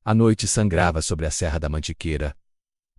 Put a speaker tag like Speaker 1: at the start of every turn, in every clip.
Speaker 1: A noite sangrava sobre a Serra da Mantiqueira.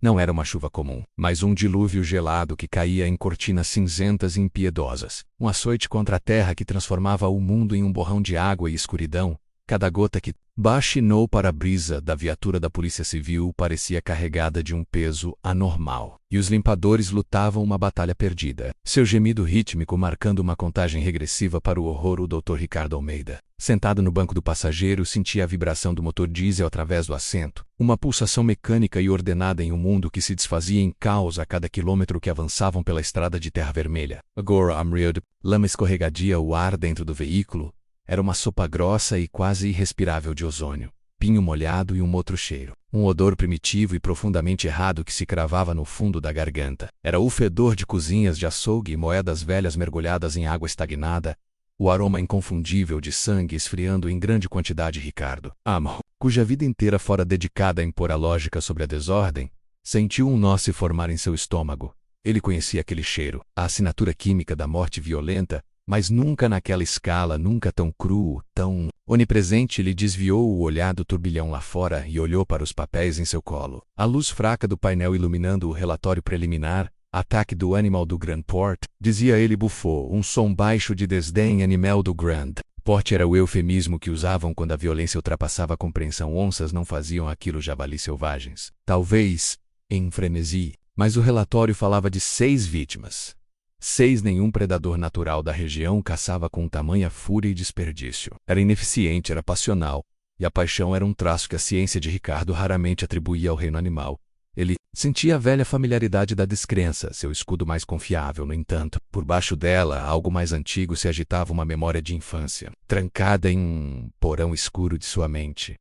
Speaker 1: Não era uma chuva comum, mas um dilúvio gelado que caía em cortinas cinzentas e impiedosas. Um açoite contra a terra que transformava o mundo em um borrão de água e escuridão. Cada gota que baxinou para a brisa da viatura da Polícia Civil parecia carregada de um peso anormal. E os limpadores lutavam uma batalha perdida. Seu gemido rítmico marcando uma contagem regressiva para o horror. O Dr. Ricardo Almeida, sentado no banco do passageiro, sentia a vibração do motor diesel através do assento. Uma pulsação mecânica e ordenada em um mundo que se desfazia em caos a cada quilômetro que avançavam pela estrada de terra vermelha. Agora, Amriod, lama escorregadia, o ar dentro do veículo era uma sopa grossa e quase irrespirável de ozônio, pinho molhado e um outro cheiro. Um odor primitivo e profundamente errado que se cravava no fundo da garganta. Era o fedor de cozinhas de açougue e moedas velhas mergulhadas em água estagnada, o aroma inconfundível de sangue esfriando em grande quantidade. Ricardo Amro, cuja vida inteira fora dedicada a impor a lógica sobre a desordem, sentiu um nó se formar em seu estômago. Ele conhecia aquele cheiro, a assinatura química da morte violenta, mas nunca naquela escala, nunca tão cru, tão onipresente. Ele desviou o olhar do turbilhão lá fora e olhou para os papéis em seu colo. A luz fraca do painel iluminando o relatório preliminar. Ataque do Animal do Grand Port, dizia ele. Bufou, um som baixo de desdém. Animal do Grand Port era o eufemismo que usavam quando a violência ultrapassava a compreensão. Onças não faziam aquilo, javalis selvagens. Talvez em frenesi, mas o relatório falava de 6 vítimas. 6. Nenhum predador natural da região caçava com tamanha fúria e desperdício. Era ineficiente, era passional, e a paixão era um traço que a ciência de Ricardo raramente atribuía ao reino animal. Ele sentia a velha familiaridade da descrença, seu escudo mais confiável. No entanto, por baixo dela, algo mais antigo, se agitava, uma memória de infância, trancada em um porão escuro de sua mente.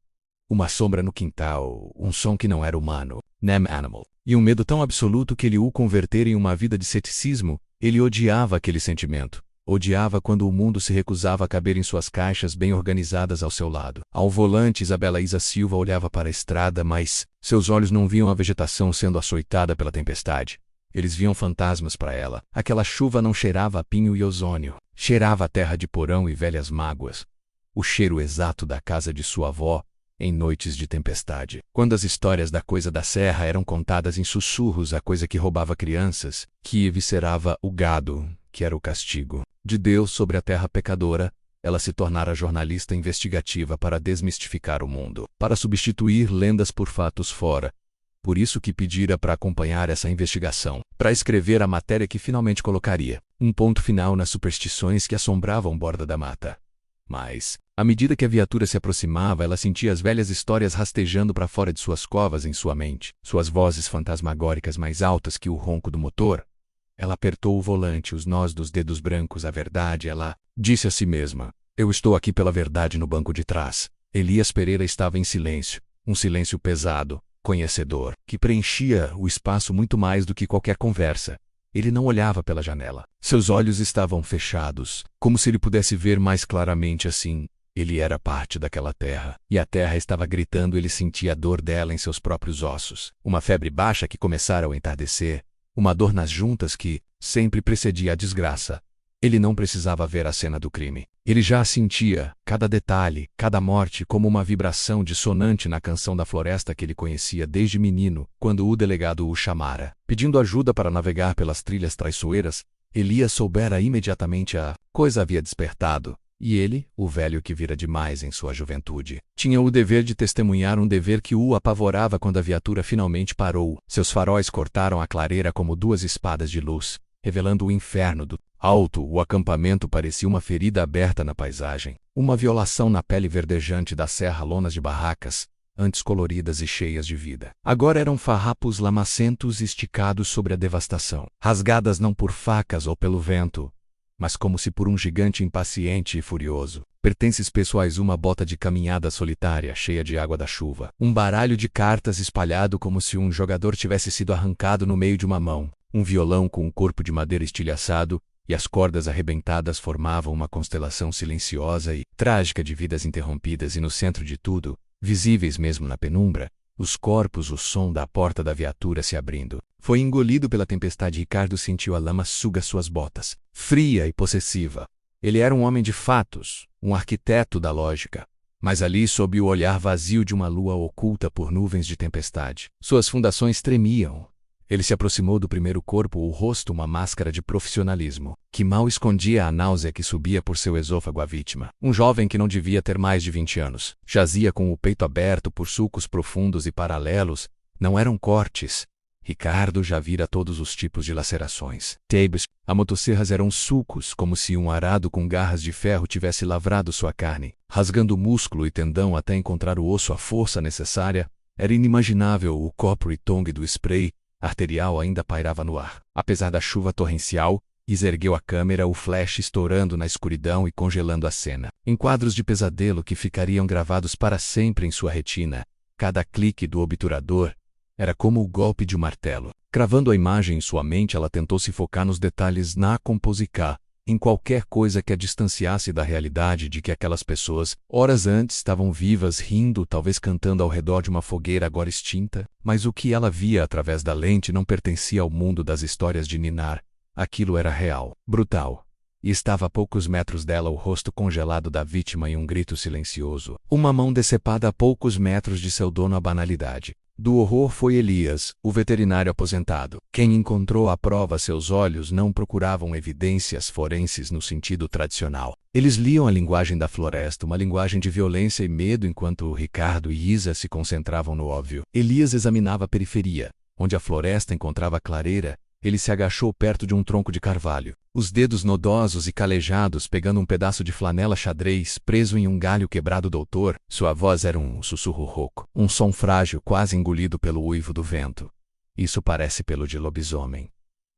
Speaker 1: Uma sombra no quintal, um som que não era humano, nem animal, e um medo tão absoluto que ele o convertera em uma vida de ceticismo. Ele odiava aquele sentimento. Odiava quando o mundo se recusava a caber em suas caixas bem organizadas ao seu lado. Ao volante, Isabela Isa Silva olhava para a estrada, mas seus olhos não viam a vegetação sendo açoitada pela tempestade. Eles viam fantasmas para ela. Aquela chuva não cheirava a pinho e ozônio. Cheirava a terra de porão e velhas mágoas. O cheiro exato da casa de sua avó, em noites de tempestade. Quando as histórias da coisa da serra eram contadas em sussurros, a coisa que roubava crianças, que eviscerava o gado, que era o castigo de Deus sobre a terra pecadora, ela se tornara jornalista investigativa para desmistificar o mundo, para substituir lendas por fatos fora. Por isso que pedira para acompanhar essa investigação, para escrever a matéria que finalmente colocaria um ponto final nas superstições que assombravam Borda da Mata. Mas, à medida que a viatura se aproximava, ela sentia as velhas histórias rastejando para fora de suas covas em sua mente, suas vozes fantasmagóricas mais altas que o ronco do motor. Ela apertou o volante, os nós dos dedos brancos. A verdade, ela disse a si mesma. Eu estou aqui pela verdade no banco de trás. Elias Pereira estava em silêncio, um silêncio pesado, conhecedor, que preenchia o espaço muito mais do que qualquer conversa. Ele não olhava pela janela. Seus olhos estavam fechados, como se ele pudesse ver mais claramente assim. Ele era parte daquela terra, e a terra estava gritando. Ele sentia a dor dela em seus próprios ossos. Uma febre baixa que começara ao entardecer, uma dor nas juntas que sempre precedia a desgraça. Ele não precisava ver a cena do crime. Ele já a sentia, cada detalhe, cada morte, como uma vibração dissonante na canção da floresta que ele conhecia desde menino, quando o delegado o chamara, pedindo ajuda para navegar pelas trilhas traiçoeiras. Elias soubera imediatamente a coisa havia despertado, e ele, o velho que vira demais em sua juventude, tinha o dever de testemunhar, um dever que o apavorava quando a viatura finalmente parou. Seus faróis cortaram a clareira como 2 espadas de luz, revelando o inferno do alto. O acampamento parecia uma ferida aberta na paisagem, uma violação na pele verdejante da serra. Lonas de barracas, antes coloridas e cheias de vida, agora eram farrapos lamacentos esticados sobre a devastação, rasgadas não por facas ou pelo vento, mas como se por um gigante impaciente e furioso. Pertences pessoais, uma bota de caminhada solitária cheia de água da chuva, um baralho de cartas espalhado como se um jogador tivesse sido arrancado no meio de uma mão, um violão com um corpo de madeira estilhaçado, e as cordas arrebentadas formavam uma constelação silenciosa e trágica de vidas interrompidas. E no centro de tudo, visíveis mesmo na penumbra, os corpos. O som da porta da viatura se abrindo foi engolido pela tempestade. Ricardo sentiu a lama suga suas botas, fria e possessiva. Ele era um homem de fatos, um arquiteto da lógica, mas ali sob o olhar vazio de uma lua oculta por nuvens de tempestade. Suas fundações tremiam. Ele se aproximou do primeiro corpo, o rosto uma máscara de profissionalismo, que mal escondia a náusea que subia por seu esôfago à vítima. Um jovem que não devia ter mais de 20 anos. Jazia com o peito aberto por sulcos profundos e paralelos. Não eram cortes. Ricardo já vira todos os tipos de lacerações. Tabes, a motosserras eram sulcos, como se um arado com garras de ferro tivesse lavrado sua carne, rasgando músculo e tendão até encontrar o osso à força necessária. Era inimaginável o copper tongue do spray arterial ainda pairava no ar. Apesar da chuva torrencial, Isa ergueu a câmera, o flash estourando na escuridão e congelando a cena. Em quadros de pesadelo que ficariam gravados para sempre em sua retina, cada clique do obturador era como o golpe de um martelo. Cravando a imagem em sua mente, ela tentou se focar nos detalhes na composição, em qualquer coisa que a distanciasse da realidade de que aquelas pessoas, horas antes, estavam vivas, rindo, talvez cantando ao redor de uma fogueira agora extinta. Mas o que ela via através da lente não pertencia ao mundo das histórias de ninar. Aquilo era real, brutal. E estava a poucos metros dela, o rosto congelado da vítima e um grito silencioso. Uma mão decepada a poucos metros de seu dono, a banalidade do horror foi Elias, o veterinário aposentado. Quem encontrou a prova, seus olhos não procuravam evidências forenses no sentido tradicional. Eles liam a linguagem da floresta, uma linguagem de violência e medo, enquanto Ricardo e Isa se concentravam no óbvio. Elias examinava a periferia, onde a floresta encontrava clareira. Ele se agachou perto de um tronco de carvalho, os dedos nodosos e calejados pegando um pedaço de flanela xadrez preso em um galho quebrado. Doutor, sua voz era um sussurro rouco, um som frágil quase engolido pelo uivo do vento. Isso parece pelo de lobisomem.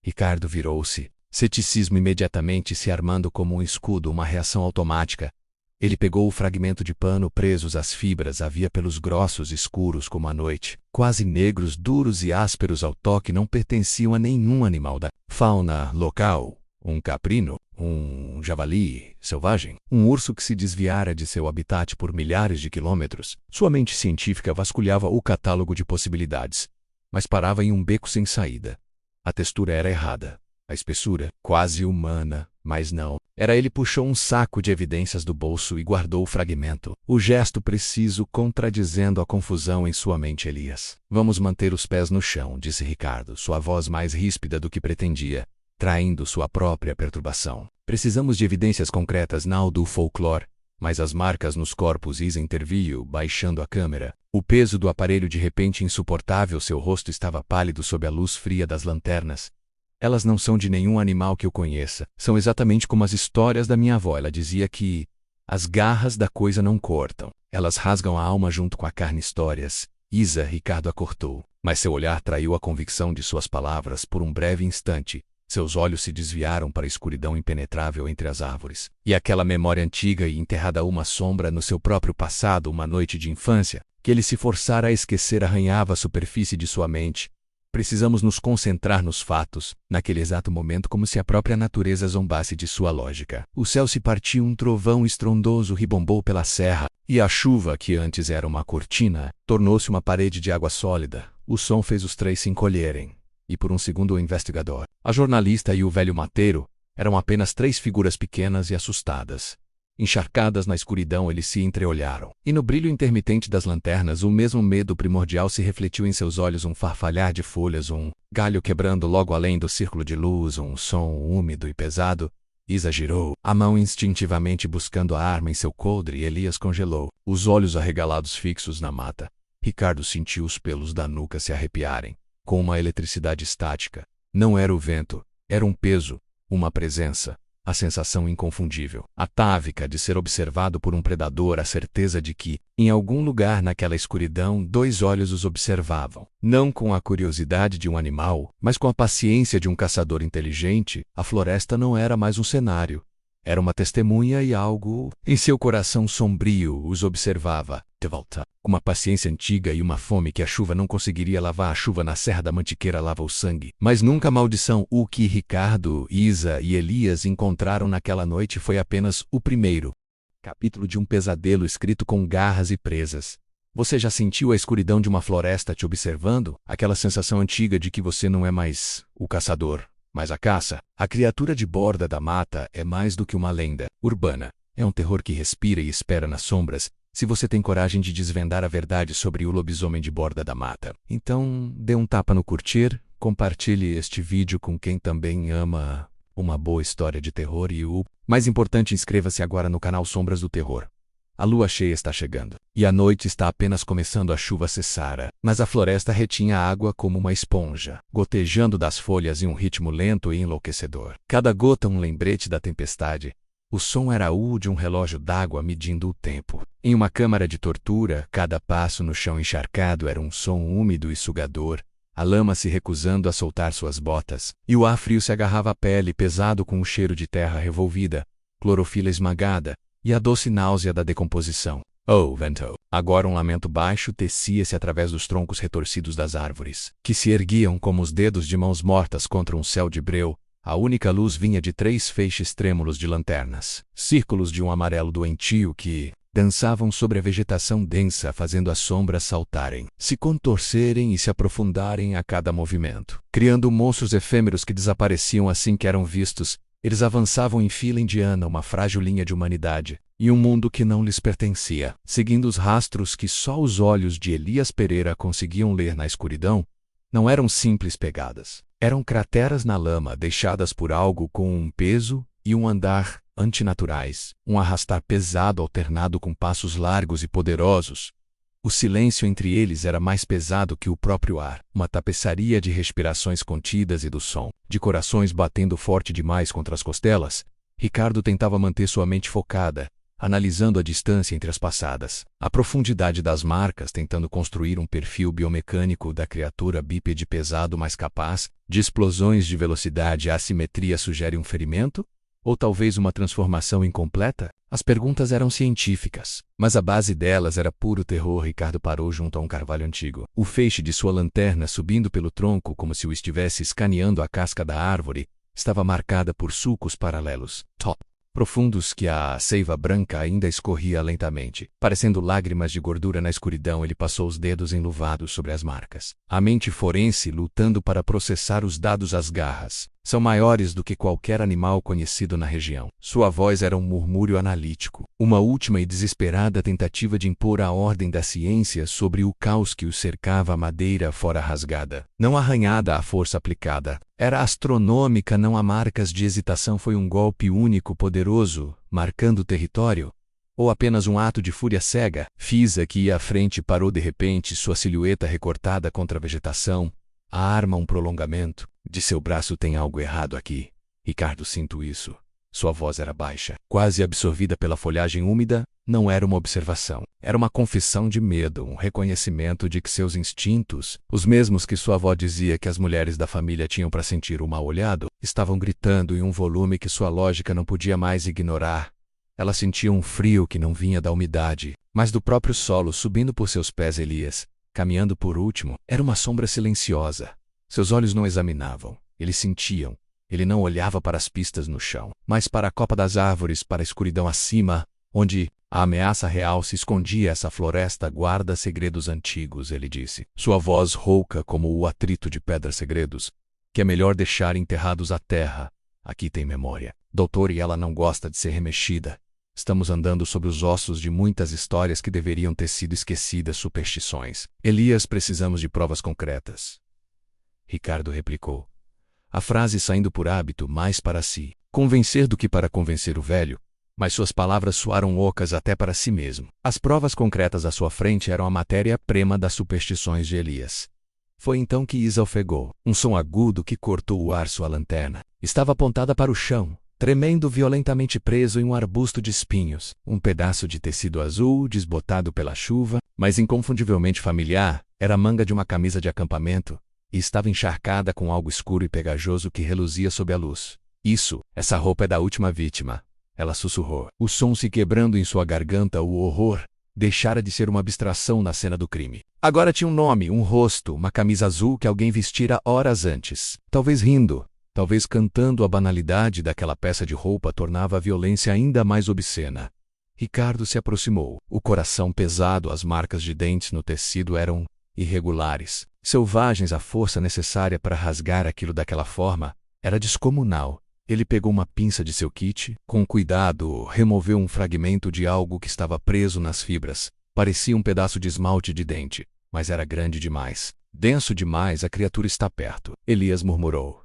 Speaker 1: Ricardo virou-se, ceticismo imediatamente se armando como um escudo, uma reação automática. Ele pegou o fragmento de pano presos às fibras, havia pelos grossos, escuros como a noite, quase negros, duros e ásperos ao toque, não pertenciam a nenhum animal da fauna local. Um caprino, um javali selvagem, um urso que se desviara de seu habitat por milhares de quilômetros. Sua mente científica vasculhava o catálogo de possibilidades, mas parava em um beco sem saída. A textura era errada, a espessura quase humana, mas não. Ele puxou um saco de evidências do bolso e guardou o fragmento. O gesto preciso contradizendo a confusão em sua mente. Elias. Vamos manter os pés no chão, disse Ricardo, sua voz mais ríspida do que pretendia, traindo sua própria perturbação. Precisamos de evidências concretas, não do folclore. Mas as marcas nos corpos. Isa interviu, baixando a câmera. O peso do aparelho de repente insuportável, seu rosto estava pálido sob a luz fria das lanternas. Elas não são de nenhum animal que eu conheça. São exatamente como as histórias da minha avó. Ela dizia que as garras da coisa não cortam. Elas rasgam a alma junto com a carne. Histórias. Isa, Ricardo a cortou. Mas seu olhar traiu a convicção de suas palavras por um breve instante. Seus olhos se desviaram para a escuridão impenetrável entre as árvores. E aquela memória antiga e enterrada, uma sombra no seu próprio passado, uma noite de infância, que ele se forçara a esquecer, arranhava a superfície de sua mente. Precisamos nos concentrar nos fatos, naquele exato momento, como se a própria natureza zombasse de sua lógica. O céu se partiu, um trovão estrondoso ribombou pela serra, e a chuva, que antes era uma cortina, tornou-se uma parede de água sólida. O som fez os três se encolherem. E por um segundo o investigador, a jornalista e o velho mateiro eram apenas três figuras pequenas e assustadas. Encharcadas na escuridão, eles se entreolharam. E no brilho intermitente das lanternas, o mesmo medo primordial se refletiu em seus olhos, um farfalhar de folhas, um galho quebrando logo além do círculo de luz, um som úmido e pesado. Isa girou, a mão instintivamente buscando a arma em seu coldre, e Elias congelou, os olhos arregalados fixos na mata. Ricardo sentiu os pelos da nuca se arrepiarem, com uma eletricidade estática. Não era o vento, era um peso, uma presença. A sensação inconfundível, atávica de ser observado por um predador, a certeza de que, em algum lugar naquela escuridão, dois olhos os observavam. Não com a curiosidade de um animal, mas com a paciência de um caçador inteligente. A floresta não era mais um cenário. Era uma testemunha, e algo em seu coração sombrio os observava, de volta, com uma paciência antiga e uma fome que a chuva não conseguiria lavar. A chuva na Serra da Mantiqueira lava o sangue, mas nunca a maldição. O que Ricardo, Isa e Elias encontraram naquela noite foi apenas o primeiro capítulo de um pesadelo escrito com garras e presas. Você já sentiu a escuridão de uma floresta te observando? Aquela sensação antiga de que você não é mais o caçador, mas a caça. A criatura de borda da mata é mais do que uma lenda urbana. É um terror que respira e espera nas sombras, Se você tem coragem de desvendar a verdade sobre o lobisomem de Borda da Mata, então dê um tapa no curtir, compartilhe este vídeo com quem também ama uma boa história de terror e o mais importante, inscreva-se agora no canal Sombras do Terror. A lua cheia está chegando, e a noite está apenas começando. A chuva cessara, mas a floresta retinha a água como uma esponja, gotejando das folhas em um ritmo lento e enlouquecedor. Cada gota um lembrete da tempestade. O som era o de um relógio d'água medindo o tempo. Em uma câmara de tortura, cada passo no chão encharcado era um som úmido e sugador, a lama se recusando a soltar suas botas, e o ar frio se agarrava à pele, pesado com o cheiro de terra revolvida, clorofila esmagada, e a doce náusea da decomposição. Oh, vento! Agora um lamento baixo tecia-se através dos troncos retorcidos das árvores, que se erguiam como os dedos de mãos mortas contra um céu de breu. A única luz vinha de 3 feixes trêmulos de lanternas, círculos de um amarelo doentio que dançavam sobre a vegetação densa, fazendo as sombras saltarem, se contorcerem e se aprofundarem a cada movimento, criando monstros efêmeros que desapareciam assim que eram vistos. Eles avançavam em fila indiana, uma frágil linha de humanidade, e um mundo que não lhes pertencia, seguindo os rastros que só os olhos de Elias Pereira conseguiam ler na escuridão. Não eram simples pegadas. Eram crateras na lama deixadas por algo com um peso e um andar antinaturais, um arrastar pesado alternado com passos largos e poderosos. O silêncio entre eles era mais pesado que o próprio ar, uma tapeçaria de respirações contidas e do som, de corações batendo forte demais contra as costelas. Ricardo tentava manter sua mente focada, analisando a distância entre as passadas, a profundidade das marcas, tentando construir um perfil biomecânico da criatura bípede pesado mais capaz de explosões de velocidade. A assimetria sugere um ferimento? Ou talvez uma transformação incompleta? As perguntas eram científicas, mas a base delas era puro terror. Ricardo parou junto a um carvalho antigo. O feixe de sua lanterna, subindo pelo tronco como se o estivesse escaneando a casca da árvore, estava marcada por sulcos paralelos, profundos que a seiva branca ainda escorria lentamente. Parecendo lágrimas de gordura na escuridão, ele passou os dedos enluvados sobre as marcas. A mente forense lutando para processar os dados. As garras são maiores do que qualquer animal conhecido na região. Sua voz era um murmúrio analítico, uma última e desesperada tentativa de impor a ordem da ciência sobre o caos que o cercava. A madeira fora rasgada, não arranhada à força aplicada, era astronômica. Não há marcas de hesitação. Foi um golpe único, poderoso, marcando o território? Ou apenas um ato de fúria cega? Fisa, que ia à frente, parou de repente, sua silhueta recortada contra a vegetação. A arma um prolongamento de seu braço. Tem algo errado aqui, Ricardo, sinto isso. Sua voz era baixa, quase absorvida pela folhagem úmida. Não era uma observação. Era uma confissão de medo, um reconhecimento de que seus instintos, os mesmos que sua avó dizia que as mulheres da família tinham para sentir o mal-olhado, estavam gritando em um volume que sua lógica não podia mais ignorar. Ela sentia um frio que não vinha da umidade, mas do próprio solo subindo por seus pés. Elias, caminhando por último, era uma sombra silenciosa. Seus olhos não examinavam, eles sentiam. Ele não olhava para as pistas no chão, mas para a copa das árvores, para a escuridão acima, onde a ameaça real se escondia. Essa floresta guarda segredos antigos, ele disse, sua voz rouca como o atrito de pedras. Segredos que é melhor deixar enterrados à terra. Aqui tem memória, doutor, e ela não gosta de ser remexida. Estamos andando sobre os ossos de muitas histórias que deveriam ter sido esquecidas. Superstições. Elias, precisamos de provas concretas, Ricardo replicou, a frase saindo por hábito, mais para si convencer do que para convencer o velho. Mas suas palavras soaram ocas até para si mesmo. As provas concretas à sua frente eram a matéria-prima das superstições de Elias. Foi então que Isa ofegou. Um som agudo que cortou o ar. Sua lanterna estava apontada para o chão, tremendo violentamente, preso em um arbusto de espinhos. Um pedaço de tecido azul, desbotado pela chuva, mas inconfundivelmente familiar, era a manga de uma camisa de acampamento, e estava encharcada com algo escuro e pegajoso que reluzia sob a luz. Essa roupa é da última vítima, ela sussurrou, o som se quebrando em sua garganta. O horror deixara de ser uma abstração na cena do crime. Agora tinha um nome, um rosto, uma camisa azul que alguém vestira horas antes. Talvez rindo, talvez cantando. A banalidade daquela peça de roupa tornava a violência ainda mais obscena. Ricardo se aproximou, o coração pesado. As marcas de dentes no tecido eram irregulares, selvagens. A força necessária para rasgar aquilo daquela forma era descomunal. Ele pegou uma pinça de seu kit, com cuidado, removeu um fragmento de algo que estava preso nas fibras. Parecia um pedaço de esmalte de dente, mas era grande demais. Denso demais, a criatura está perto, Elias murmurou.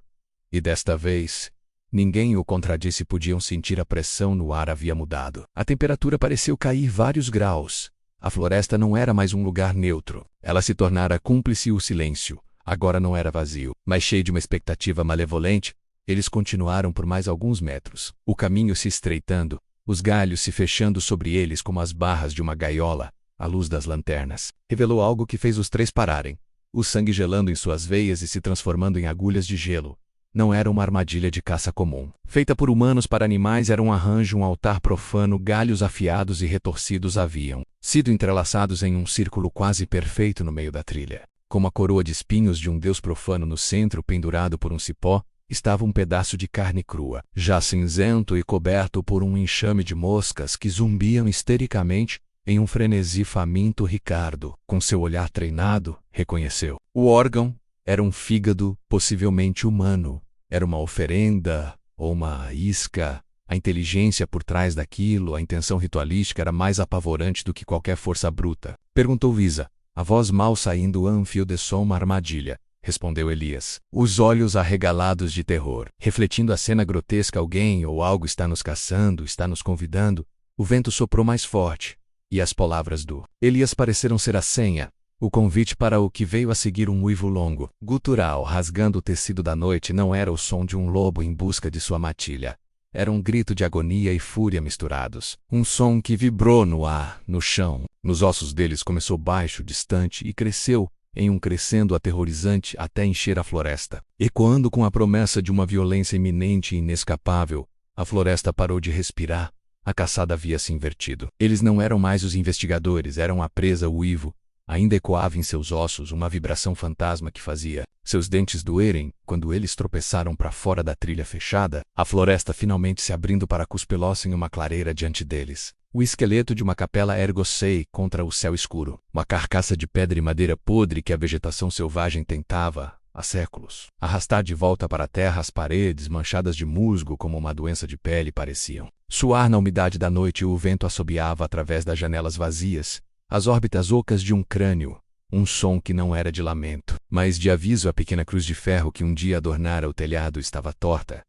Speaker 1: E desta vez, ninguém o contradisse, podiam sentir a pressão no ar havia mudado. A temperatura pareceu cair vários graus. A floresta não era mais um lugar neutro. Ela se tornara cúmplice e o silêncio. Agora não era vazio, mas cheio de uma expectativa malevolente. Eles continuaram por mais alguns metros, o caminho se estreitando, os galhos se fechando sobre eles como as barras de uma gaiola. A luz das lanternas revelou algo que fez os três pararem, o sangue gelando em suas veias e se transformando em agulhas de gelo. Não era uma armadilha de caça comum. Feita por humanos para animais, era um arranjo, um altar profano. Galhos afiados e retorcidos haviam sido entrelaçados em um círculo quase perfeito no meio da trilha. Como a coroa de espinhos de um deus profano no centro, pendurado por um cipó, estava um pedaço de carne crua, já cinzento e coberto por um enxame de moscas que zumbiam histericamente. Em um frenesi faminto, Ricardo, com seu olhar treinado, reconheceu. O órgão era um fígado, possivelmente humano. Era uma oferenda ou uma isca. A inteligência por trás daquilo, a intenção ritualística era mais apavorante do que qualquer força bruta. Perguntou Isa, a voz mal saindo. Anfio de som, uma armadilha, respondeu Elias, os olhos arregalados de terror, refletindo a cena grotesca. Alguém ou algo está nos caçando, está nos convidando. O vento soprou mais forte, e as palavras do Elias pareceram ser a senha, o convite para o que veio a seguir. Um uivo longo, gutural, rasgando o tecido da noite. Não era o som de um lobo em busca de sua matilha. Era um grito de agonia e fúria misturados. Um som que vibrou no ar, no chão, nos ossos deles. Começou baixo, distante, e cresceu, em um crescendo aterrorizante, até encher a floresta. Ecoando com a promessa de uma violência iminente e inescapável, a floresta parou de respirar. A caçada havia se invertido. Eles não eram mais os investigadores, eram a presa. O uivo ainda ecoava em seus ossos, uma vibração fantasma que fazia seus dentes doerem. Quando eles tropeçaram para fora da trilha fechada, a floresta finalmente se abrindo para cuspilhoça em uma clareira diante deles. O esqueleto de uma capela ergueu-se contra o céu escuro, uma carcaça de pedra e madeira podre que a vegetação selvagem tentava, há séculos, arrastar de volta para a terra. As paredes, manchadas de musgo como uma doença de pele, pareciam suar na umidade da noite. O vento assobiava através das janelas vazias, as órbitas ocas de um crânio. Um som que não era de lamento, mas de aviso. A pequena cruz de ferro que um dia adornara o telhado estava torta,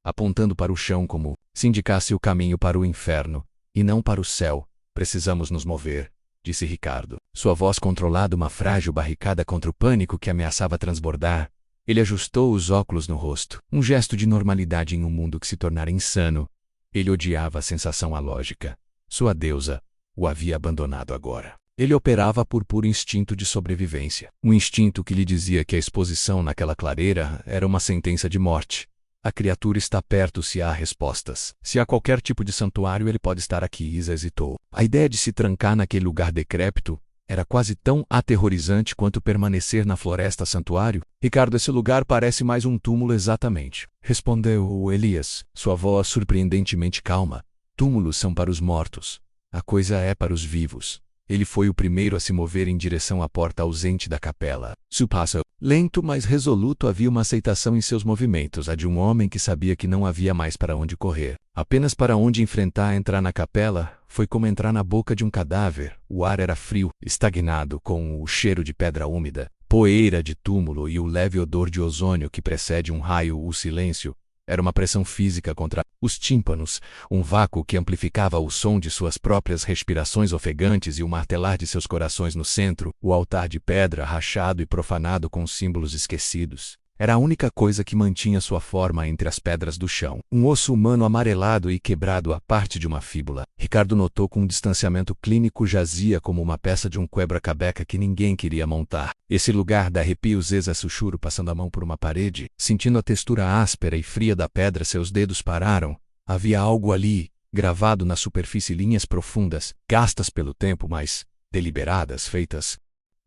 Speaker 1: apontando para o chão como se indicasse o caminho para o inferno, e não para o céu. Precisamos nos mover, disse Ricardo, sua voz controlada, uma frágil barricada contra o pânico que ameaçava transbordar. Ele ajustou os óculos no rosto, um gesto de normalidade em um mundo que se tornara insano. Ele odiava a sensação alógica. Sua deusa o havia abandonado agora. Ele operava por puro instinto de sobrevivência, um instinto que lhe dizia que a exposição naquela clareira era uma sentença de morte. A criatura está perto se há respostas. Se há qualquer tipo de santuário, ele pode estar aqui. Isa hesitou. A ideia de se trancar naquele lugar decrépito era quase tão aterrorizante quanto permanecer na floresta santuário. Ricardo, esse lugar parece mais um túmulo. Exatamente, respondeu Elias, sua voz surpreendentemente calma. Túmulos são para os mortos. A coisa é para os vivos. Ele foi o primeiro a se mover em direção à porta ausente da capela. Seu passo, lento mas resoluto, havia uma aceitação em seus movimentos, a de um homem que sabia que não havia mais para onde correr, apenas para onde enfrentar. Entrar na capela foi como entrar na boca de um cadáver. O ar era frio, estagnado, com o cheiro de pedra úmida, poeira de túmulo e o leve odor de ozônio que precede um raio. O silêncio era uma pressão física contra os tímpanos, um vácuo que amplificava o som de suas próprias respirações ofegantes e o martelar de seus corações. No centro, o altar de pedra rachado e profanado com símbolos esquecidos. Era a única coisa que mantinha sua forma entre as pedras do chão. Um osso humano amarelado e quebrado à parte de uma fíbula. Ricardo notou com um distanciamento clínico. Jazia como uma peça de um quebra-cabeça que ninguém queria montar. Esse lugar dá arrepios. Eza sussurro, passando a mão por uma parede, sentindo a textura áspera e fria da pedra. Seus dedos pararam. Havia algo ali, gravado na superfície, linhas profundas, gastas pelo tempo, mas deliberadas, feitas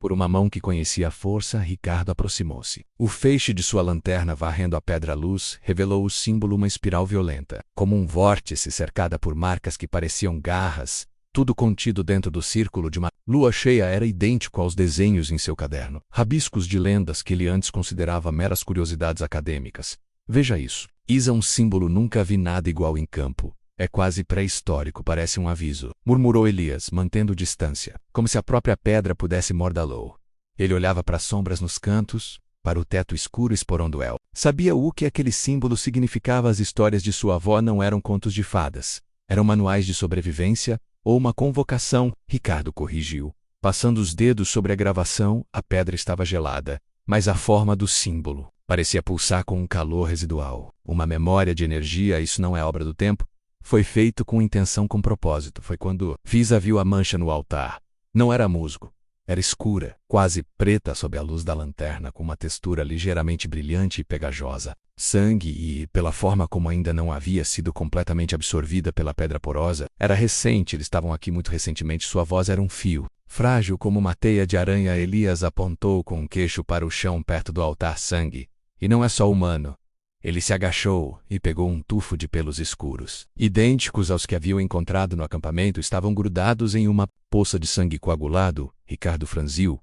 Speaker 1: por uma mão que conhecia a força. Ricardo aproximou-se. O feixe de sua lanterna, varrendo a pedra à luz, revelou o símbolo, uma espiral violenta, como um vórtice cercada por marcas que pareciam garras, tudo contido dentro do círculo de uma lua cheia. Era idêntico aos desenhos em seu caderno, rabiscos de lendas que ele antes considerava meras curiosidades acadêmicas. Veja isso. Isa, um símbolo, nunca vi nada igual em campo. É quase pré-histórico, parece um aviso, murmurou Elias, mantendo distância, como se a própria pedra pudesse mordá-lo. Ele olhava para as sombras nos cantos, para o teto escuro Esporonduel. Sabia o que aquele símbolo significava. As histórias de sua avó não eram contos de fadas. Eram manuais de sobrevivência, ou uma convocação. Ricardo corrigiu. Passando os dedos sobre a gravação, a pedra estava gelada, mas a forma do símbolo parecia pulsar com um calor residual. Uma memória de energia. Isso não é obra do tempo. Foi feito com intenção, com propósito. Foi quando Visa viu a mancha no altar. Não era musgo. Era escura, quase preta sob a luz da lanterna, com uma textura ligeiramente brilhante e pegajosa. Sangue e, pela forma como ainda não havia sido completamente absorvida pela pedra porosa, era recente. Eles estavam aqui muito recentemente. Sua voz era um fio, frágil como uma teia de aranha. Elias apontou com o queixo para o chão perto do altar. Sangue. E não é só humano. Ele se agachou e pegou um tufo de pelos escuros, idênticos aos que haviam encontrado no acampamento. Estavam grudados em uma poça de sangue coagulado. Ricardo franziu.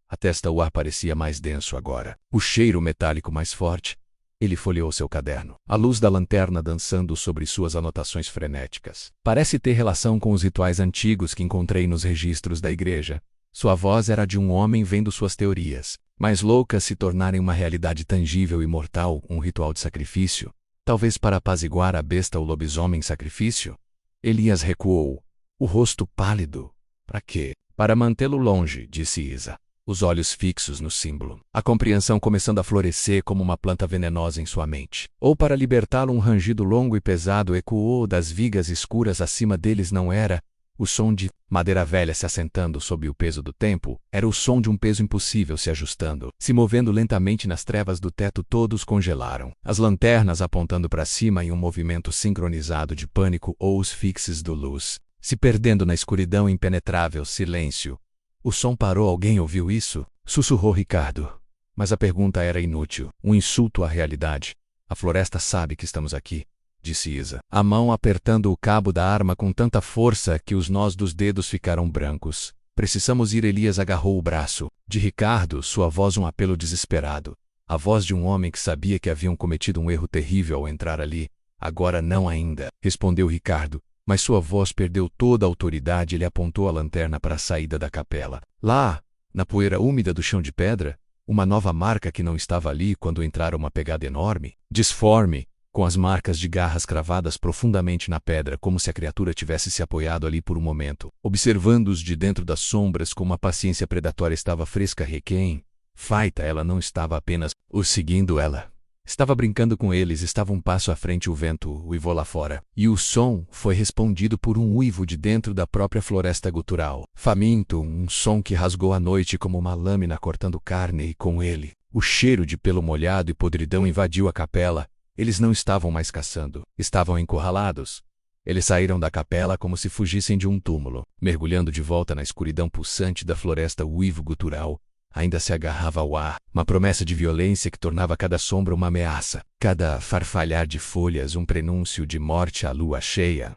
Speaker 1: A testa. O ar parecia mais denso agora. O cheiro metálico mais forte. Ele folheou seu caderno, a luz da lanterna dançando sobre suas anotações frenéticas. Parece ter relação com os rituais antigos que encontrei nos registros da igreja. Sua voz era de um homem vendo suas teorias mais loucas se tornarem uma realidade tangível e mortal. Um ritual de sacrifício, talvez para apaziguar a besta. O lobisomem sacrifício? Elias recuou, o rosto pálido. Para quê? Para mantê-lo longe, disse Isa, os olhos fixos no símbolo, a compreensão começando a florescer como uma planta venenosa em sua mente. Ou para libertá-lo. Um rangido longo e pesado ecoou das vigas escuras acima deles. Não era o som de madeira velha se assentando sob o peso do tempo. Era o som de um peso impossível se ajustando, se movendo lentamente nas trevas do teto. Todos congelaram, as lanternas apontando para cima em um movimento sincronizado de pânico, ou os fixes do luz, se perdendo na escuridão impenetrável. Silêncio. O som parou. Alguém ouviu isso? Sussurrou Ricardo. Mas a pergunta era inútil. Um insulto à realidade. A floresta sabe que estamos aqui, disse Isa, a mão apertando o cabo da arma com tanta força que os nós dos dedos ficaram brancos. Precisamos ir. Elias agarrou o braço de Ricardo, sua voz um apelo desesperado. A voz de um homem que sabia que haviam cometido um erro terrível ao entrar ali. Agora não ainda, respondeu Ricardo, mas sua voz perdeu toda a autoridade. Ele apontou a lanterna para a saída da capela. Lá, na poeira úmida do chão de pedra, uma nova marca que não estava ali quando entraram. Uma pegada enorme, disforme, com as marcas de garras cravadas profundamente na pedra, como se a criatura tivesse se apoiado ali por um momento, observando-os de dentro das sombras com uma paciência predatória. Estava fresca, requiem, faita. Ela não estava apenas os seguindo, ela estava brincando com eles. Estava um passo à frente. O vento uivou lá fora, e o som foi respondido por um uivo de dentro da própria floresta gutural, faminto, um som que rasgou a noite como uma lâmina cortando carne, e com ele, o cheiro de pelo molhado e podridão invadiu a capela. Eles não estavam mais caçando, estavam encurralados. Eles saíram da capela como se fugissem de um túmulo, mergulhando de volta na escuridão pulsante da floresta. O uivo gutural ainda se agarrava ao ar, uma promessa de violência que tornava cada sombra uma ameaça, cada farfalhar de folhas um prenúncio de morte. À lua cheia,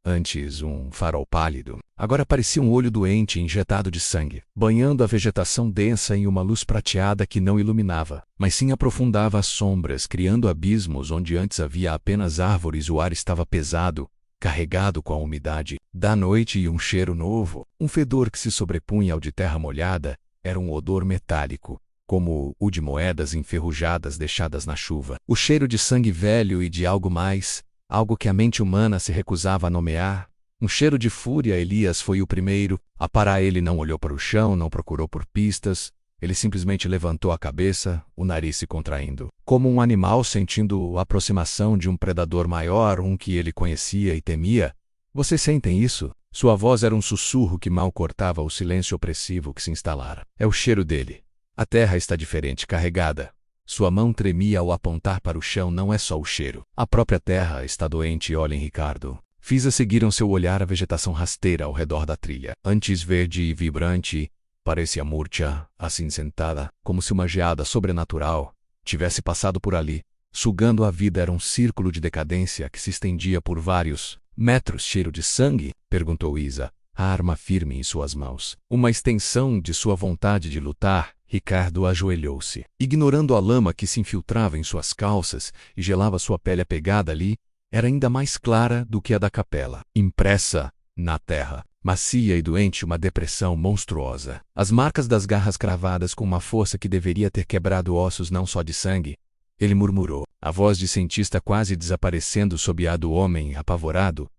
Speaker 1: antes um farol pálido, agora parecia um olho doente injetado de sangue, banhando a vegetação densa em uma luz prateada que não iluminava, mas sim aprofundava as sombras, criando abismos onde antes havia apenas árvores. O ar estava pesado, carregado com a umidade da noite e um cheiro novo, um fedor que se sobrepunha ao de terra molhada. Era um odor metálico, como o de moedas enferrujadas deixadas na chuva. O cheiro de sangue velho e de algo mais, algo que a mente humana se recusava a nomear. Um cheiro de fúria. Elias foi o primeiro a parar. Ele não olhou para o chão, não procurou por pistas. Ele simplesmente levantou a cabeça, o nariz se contraindo, como um animal sentindo a aproximação de um predador maior, um que ele conhecia e temia. Vocês sentem isso? Sua voz era um sussurro que mal cortava o silêncio opressivo que se instalara. É o cheiro dele. A terra está diferente, carregada. Sua mão tremia ao apontar para o chão. Não é só o cheiro. A própria terra está doente. Olhem, Ricardo. Fisa seguiram seu olhar a vegetação rasteira ao redor da trilha. Antes verde e vibrante, parecia murcha, acinzentada, como se uma geada sobrenatural tivesse passado por ali, sugando a vida. Era um círculo de decadência que se estendia por vários metros. Cheiro de sangue? Perguntou Isa, a arma firme em suas mãos. Uma extensão de sua vontade de lutar. Ricardo ajoelhou-se. Ignorando a lama que se infiltrava em suas calças e gelava sua pele apegada ali, era ainda mais clara do que a da capela. Impressa na terra, macia e doente, uma depressão monstruosa. As marcas das garras cravadas com uma força que deveria ter quebrado ossos não só de sangue. Ele murmurou, a voz de cientista quase desaparecendo sob a do homem apavorado.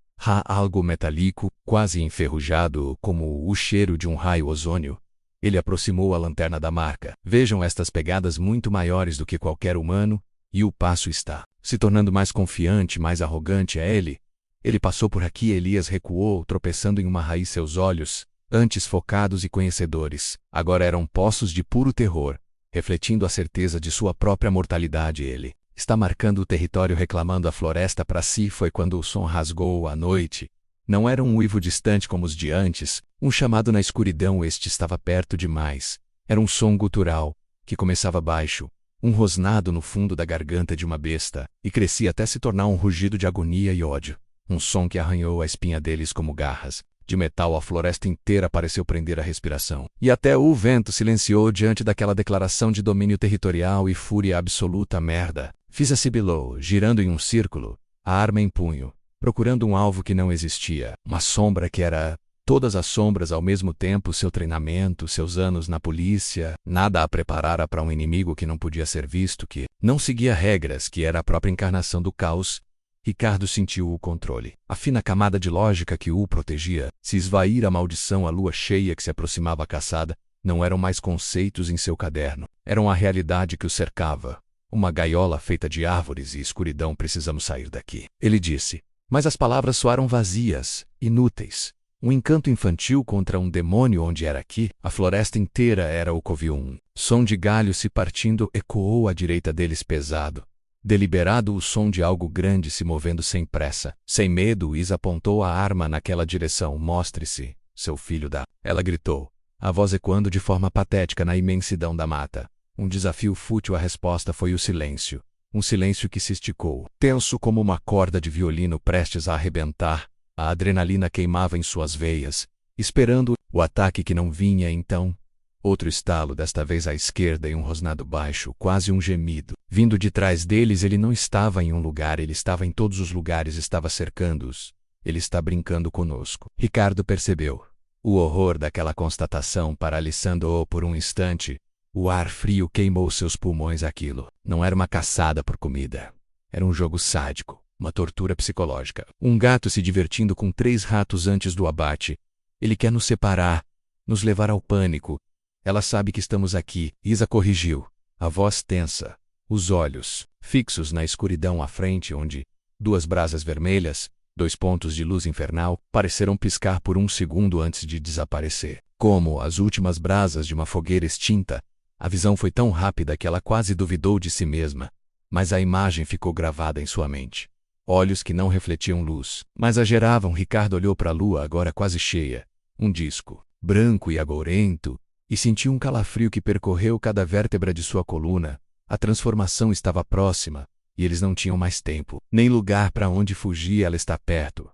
Speaker 1: Algo metálico, quase enferrujado, como o cheiro de um raio ozônio. Ele aproximou a lanterna da marca. Vejam estas pegadas muito maiores do que qualquer humano, e o passo está se tornando mais confiante, mais arrogante a ele. Ele passou por aqui. Elias recuou, tropeçando em uma raiz. Seus olhos, antes focados e conhecedores, agora eram poços de puro terror, refletindo a certeza de sua própria mortalidade. Ele está marcando o território, reclamando a floresta para si. Foi quando o som rasgou a noite. Não era um uivo distante como os de antes, um chamado na escuridão. Este estava perto demais. Era um som gutural, que começava baixo, um rosnado no fundo da garganta de uma besta, e crescia até se tornar um rugido de agonia e ódio. Um som que arranhou a espinha deles como garras de metal. A floresta inteira pareceu prender a respiração. E até o vento silenciou diante daquela declaração de domínio territorial e fúria absoluta. Merda. Fisa sibilou, girando em um círculo, a arma em punho, procurando um alvo que não existia. Uma sombra que era todas as sombras ao mesmo tempo. Seu treinamento, seus anos na polícia, nada a preparara para um inimigo que não podia ser visto, que não seguia regras, que era a própria encarnação do caos. Ricardo sentiu o controle. A fina camada de lógica que o protegia se esvaíra. A maldição, a lua cheia que se aproximava. A caçada não eram mais conceitos em seu caderno. Eram a realidade que o cercava. Uma gaiola feita de árvores e escuridão. Precisamos sair daqui, ele disse. Mas as palavras soaram vazias, inúteis. Um encanto infantil contra um demônio. Onde era aqui? A floresta inteira era o covil. Um som de galho se partindo ecoou à direita deles, pesado, deliberado, o som de algo grande se movendo sem pressa. Sem medo, Isa apontou a arma naquela direção. Mostre-se, seu filho da... Ela gritou, a voz ecoando de forma patética na imensidão da mata. Um desafio fútil. A resposta foi o silêncio. Um silêncio que se esticou, tenso como uma corda de violino prestes a arrebentar. A adrenalina queimava em suas veias, esperando o ataque que não vinha. Então, outro estalo, desta vez à esquerda, e um rosnado baixo, quase um gemido, vindo de trás deles. Ele não estava em um lugar, ele estava em todos os lugares, estava cercando-os. Ele está brincando conosco. Ricardo percebeu o horror daquela constatação, paralisando-o por um instante. O ar frio queimou seus pulmões. Aquilo não era uma caçada por comida. Era um jogo sádico, uma tortura psicológica. Um gato se divertindo com 3 ratos antes do abate. Ele quer nos separar, nos levar ao pânico. Ela sabe que estamos aqui. Isa corrigiu, a voz tensa, os olhos fixos na escuridão à frente, onde 2 brasas vermelhas, 2 pontos de luz infernal, pareceram piscar por um segundo antes de desaparecer, como as últimas brasas de uma fogueira extinta. A visão foi tão rápida que ela quase duvidou de si mesma, mas a imagem ficou gravada em sua mente. Olhos que não refletiam luz, mas a geravam. Ricardo olhou para a lua, agora quase cheia, um disco, branco e agourento, e sentiu um calafrio que percorreu cada vértebra de sua coluna. A transformação estava próxima, e eles não tinham mais tempo, nem lugar para onde fugir. Ela está perto,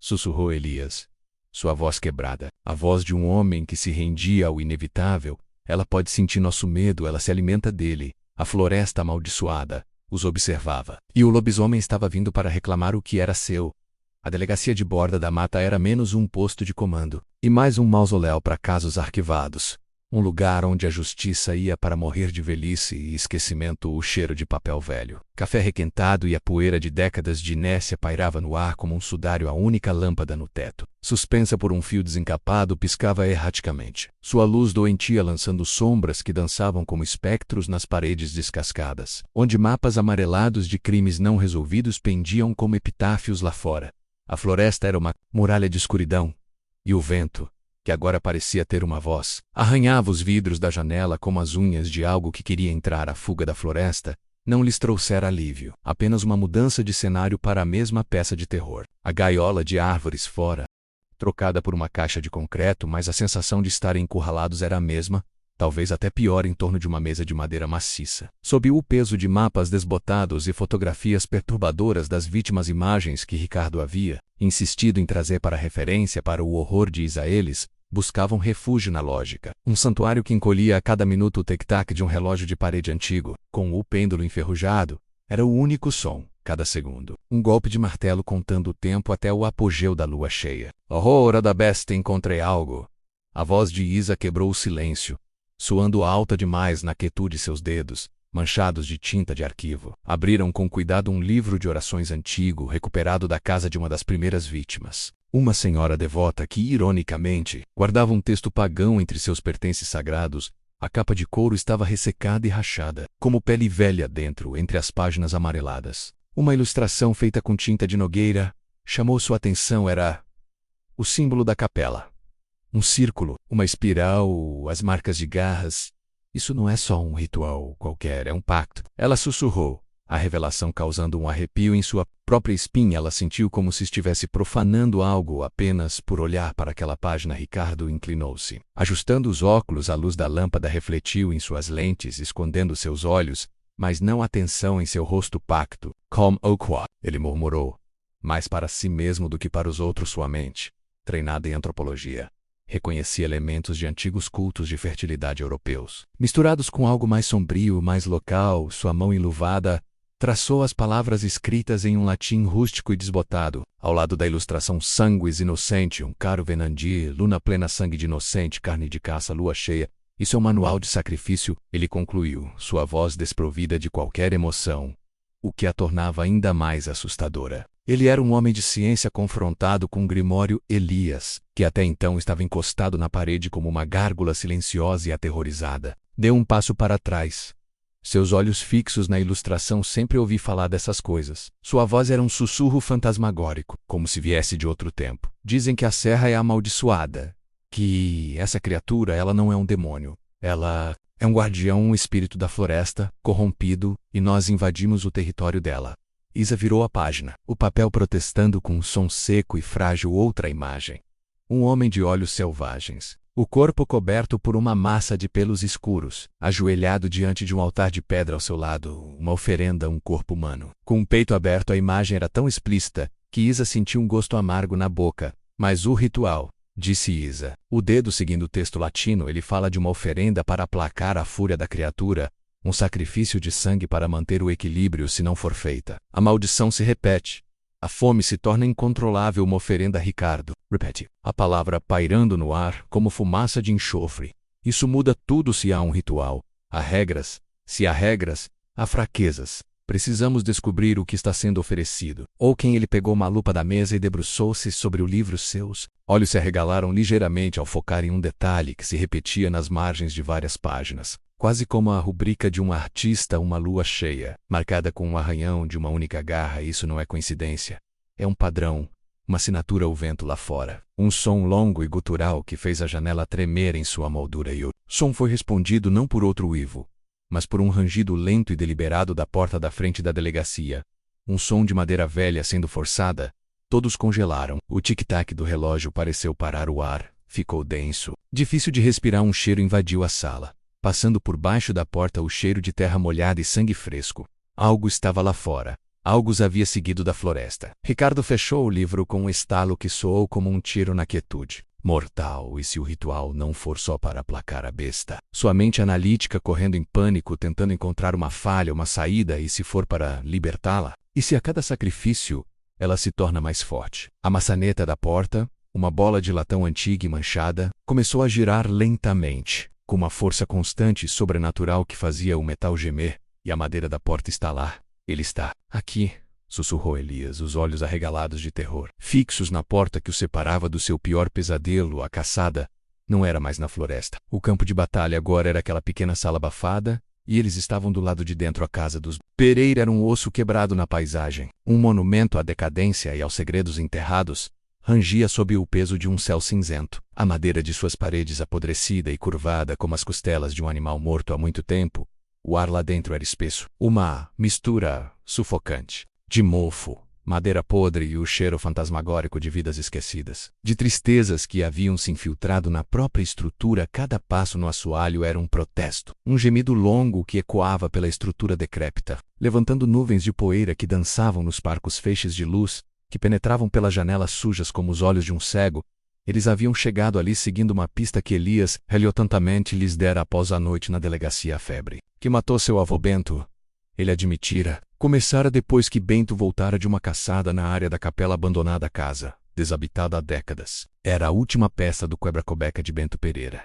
Speaker 1: sussurrou Elias, sua voz quebrada, a voz de um homem que se rendia ao inevitável. Ela pode sentir nosso medo, ela se alimenta dele. A floresta amaldiçoada os observava. E o lobisomem estava vindo para reclamar o que era seu. A delegacia de Borda da Mata era menos um posto de comando, e mais um mausoléu para casos arquivados. Um lugar onde a justiça ia para morrer de velhice e esquecimento. O cheiro de papel velho, café requentado e a poeira de décadas de inércia pairava no ar como um sudário. A única lâmpada no teto, suspensa por um fio desencapado, piscava erraticamente. Sua luz doentia lançando sombras que dançavam como espectros nas paredes descascadas, onde mapas amarelados de crimes não resolvidos pendiam como epitáfios lá fora. A floresta era uma muralha de escuridão, e o vento, que agora parecia ter uma voz, arranhava os vidros da janela como as unhas de algo que queria entrar. A fuga da floresta não lhes trouxera alívio, apenas uma mudança de cenário para a mesma peça de terror. A gaiola de árvores fora, trocada por uma caixa de concreto, mas a sensação de estarem encurralados era a mesma, talvez até pior, em torno de uma mesa de madeira maciça. Sob o peso de mapas desbotados e fotografias perturbadoras das vítimas, imagens que Ricardo havia insistido em trazer para referência para o horror de Isa, eles buscavam refúgio na lógica. Um santuário que encolhia a cada minuto o tic-tac de um relógio de parede antigo, com o pêndulo enferrujado, era o único som, cada segundo. Um golpe de martelo contando o tempo até o apogeu da lua cheia. Oh, hora da besta, encontrei algo. A voz de Isa quebrou o silêncio, soando alta demais na quietude seus dedos, manchados de tinta de arquivo. Abriram com cuidado um livro de orações antigo, recuperado da casa de uma das primeiras vítimas. Uma senhora devota que, ironicamente, guardava um texto pagão entre seus pertences sagrados. A capa de couro estava ressecada e rachada, como pele velha dentro, entre as páginas amareladas. Uma ilustração feita com tinta de nogueira chamou sua atenção. Era o símbolo da capela. Um círculo, uma espiral, as marcas de garras. Isso não é só um ritual qualquer, é um pacto. Ela sussurrou, a revelação causando um arrepio em sua própria espinha. Ela sentiu como se estivesse profanando algo apenas por olhar para aquela página. Ricardo inclinou-se. Ajustando os óculos, a luz da lâmpada refletiu em suas lentes, escondendo seus olhos, mas não a tensão em seu rosto. Pacto. Comme quoi, ele murmurou, mais para si mesmo do que para os outros. Sua mente, treinada em antropologia, reconhecia elementos de antigos cultos de fertilidade europeus, misturados com algo mais sombrio, mais local. Sua mão enluvada traçou as palavras escritas em um latim rústico e desbotado. Ao lado da ilustração sanguis inocente, um caro venandi, luna plena, sangue de inocente, carne de caça, lua cheia. Isso é um manual de sacrifício, ele concluiu, sua voz desprovida de qualquer emoção, o que a tornava ainda mais assustadora. Ele era um homem de ciência confrontado com o Grimório Elias, que até então estava encostado na parede como uma gárgula silenciosa e aterrorizada. Deu um passo para trás. Seus olhos fixos na ilustração. Sempre ouvi falar dessas coisas. Sua voz era um sussurro fantasmagórico, como se viesse de outro tempo. Dizem que a serra é amaldiçoada, que essa criatura, ela não é um demônio. Ela é um guardião, um espírito da floresta, corrompido, e nós invadimos o território dela. Isa virou a página, o papel protestando com um som seco e frágil. Outra imagem. Um homem de olhos selvagens, o corpo coberto por uma massa de pelos escuros, ajoelhado diante de um altar de pedra ao seu lado, uma oferenda a um corpo humano. Com o peito aberto, a imagem era tão explícita que Isa sentiu um gosto amargo na boca. Mas o ritual, disse Isa, o dedo seguindo o texto latino, ele fala de uma oferenda para aplacar a fúria da criatura, um sacrifício de sangue para manter o equilíbrio se não for feita. A maldição se repete. A fome se torna incontrolável. Uma oferenda. Ricardo, repete. A palavra pairando no ar, como fumaça de enxofre. Isso muda tudo. Se há um ritual, há regras. Se há regras, há fraquezas. Precisamos descobrir o que está sendo oferecido. Ou quem. Ele pegou uma lupa da mesa e debruçou-se sobre o livro. Seus olhos se arregalaram ligeiramente ao focar em um detalhe que se repetia nas margens de várias páginas. Quase como a rubrica de um artista, uma lua cheia, marcada com um arranhão de uma única garra. Isso não é coincidência. É um padrão, uma assinatura ao vento lá fora. Um som longo e gutural que fez a janela tremer em sua moldura, e o som foi respondido não por outro uivo, mas por um rangido lento e deliberado da porta da frente da delegacia. Um som de madeira velha sendo forçada. Todos congelaram. O tic-tac do relógio pareceu parar. O ar ficou denso, difícil de respirar. Um cheiro invadiu a sala. Passando por baixo da porta, o cheiro de terra molhada e sangue fresco. Algo estava lá fora. Algo os havia seguido da floresta. Ricardo fechou o livro com um estalo que soou como um tiro na quietude. Mortal, e se o ritual não for só para aplacar a besta? Sua mente analítica correndo em pânico, tentando encontrar uma falha, uma saída, e se for para libertá-la? E se a cada sacrifício ela se torna mais forte? A maçaneta da porta, uma bola de latão antiga e manchada, começou a girar lentamente, com uma força constante e sobrenatural que fazia o metal gemer, e a madeira da porta estalar. Ele está aqui, sussurrou Elias, os olhos arregalados de terror, fixos na porta que o separava do seu pior pesadelo. A caçada não era mais na floresta. O campo de batalha agora era aquela pequena sala abafada, e eles estavam do lado de dentro. A casa dos Pereira era um osso quebrado na paisagem, um monumento à decadência e aos segredos enterrados. Rangia sob o peso de um céu cinzento. A madeira de suas paredes apodrecida e curvada como as costelas de um animal morto há muito tempo. O ar lá dentro era espesso. Uma mistura sufocante de mofo, madeira podre e o cheiro fantasmagórico de vidas esquecidas. De tristezas que haviam se infiltrado na própria estrutura. Cada passo no assoalho era um protesto. Um gemido longo que ecoava pela estrutura decrépita, levantando nuvens de poeira que dançavam nos parcos feixes de luz, que penetravam pelas janelas sujas como os olhos de um cego. Eles haviam chegado ali seguindo uma pista que Elias relutantemente lhes dera após a noite na delegacia. A febre que matou seu avô Bento, ele admitira, começara depois que Bento voltara de uma caçada na área da capela abandonada, casa, desabitada há décadas. Era a última peça do quebra-cobeca de Bento Pereira.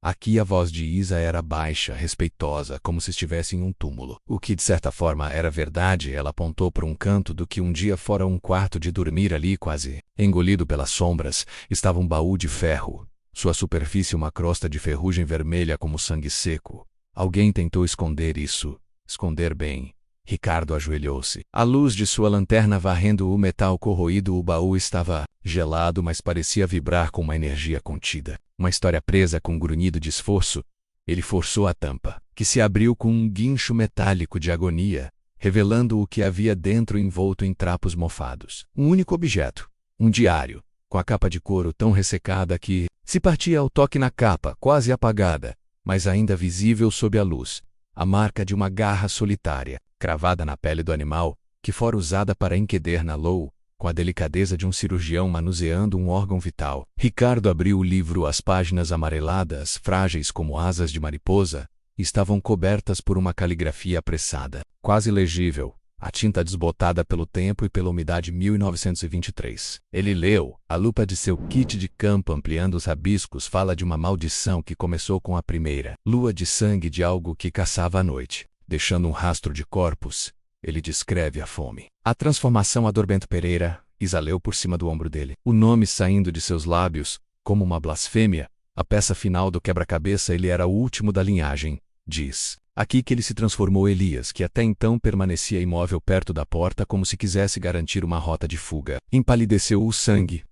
Speaker 1: Aqui a voz de Isa era baixa, respeitosa, como se estivesse em um túmulo. O que de certa forma era verdade. Ela apontou para um canto do que um dia fora um quarto de dormir. Ali, quase engolido pelas sombras, estava um baú de ferro. Sua superfície uma crosta de ferrugem vermelha como sangue seco. Alguém tentou esconder isso. Esconder bem. Ricardo ajoelhou-se. A luz de sua lanterna varrendo o metal corroído. O baú estava gelado, mas parecia vibrar com uma energia contida. Uma história presa com um grunhido de esforço. Ele forçou a tampa, que se abriu com um guincho metálico de agonia, revelando o que havia dentro envolto em trapos mofados. Um único objeto. Um diário, com a capa de couro tão ressecada que se partia ao toque na capa, quase apagada, mas ainda visível sob a luz. A marca de uma garra solitária, cravada na pele do animal, que fora usada para enqueder na lou, com a delicadeza de um cirurgião manuseando um órgão vital. Ricardo abriu o livro. As páginas amareladas, frágeis como asas de mariposa, estavam cobertas por uma caligrafia apressada, quase legível, a tinta desbotada pelo tempo e pela umidade. 1923. Ele leu, a lupa de seu kit de campo ampliando os rabiscos. Fala de uma maldição que começou com a primeira lua de sangue de algo que caçava à noite, deixando um rastro de corpos. Ele descreve a fome. A transformação. A dor. Bento Pereira. Isa leu por cima do ombro dele. O nome saindo de seus lábios, como uma blasfêmia. A peça final do quebra-cabeça. Ele era o último da linhagem. Diz aqui que ele se transformou. Elias, que até então permanecia imóvel perto da porta como se quisesse garantir uma rota de fuga, empalideceu. O sangue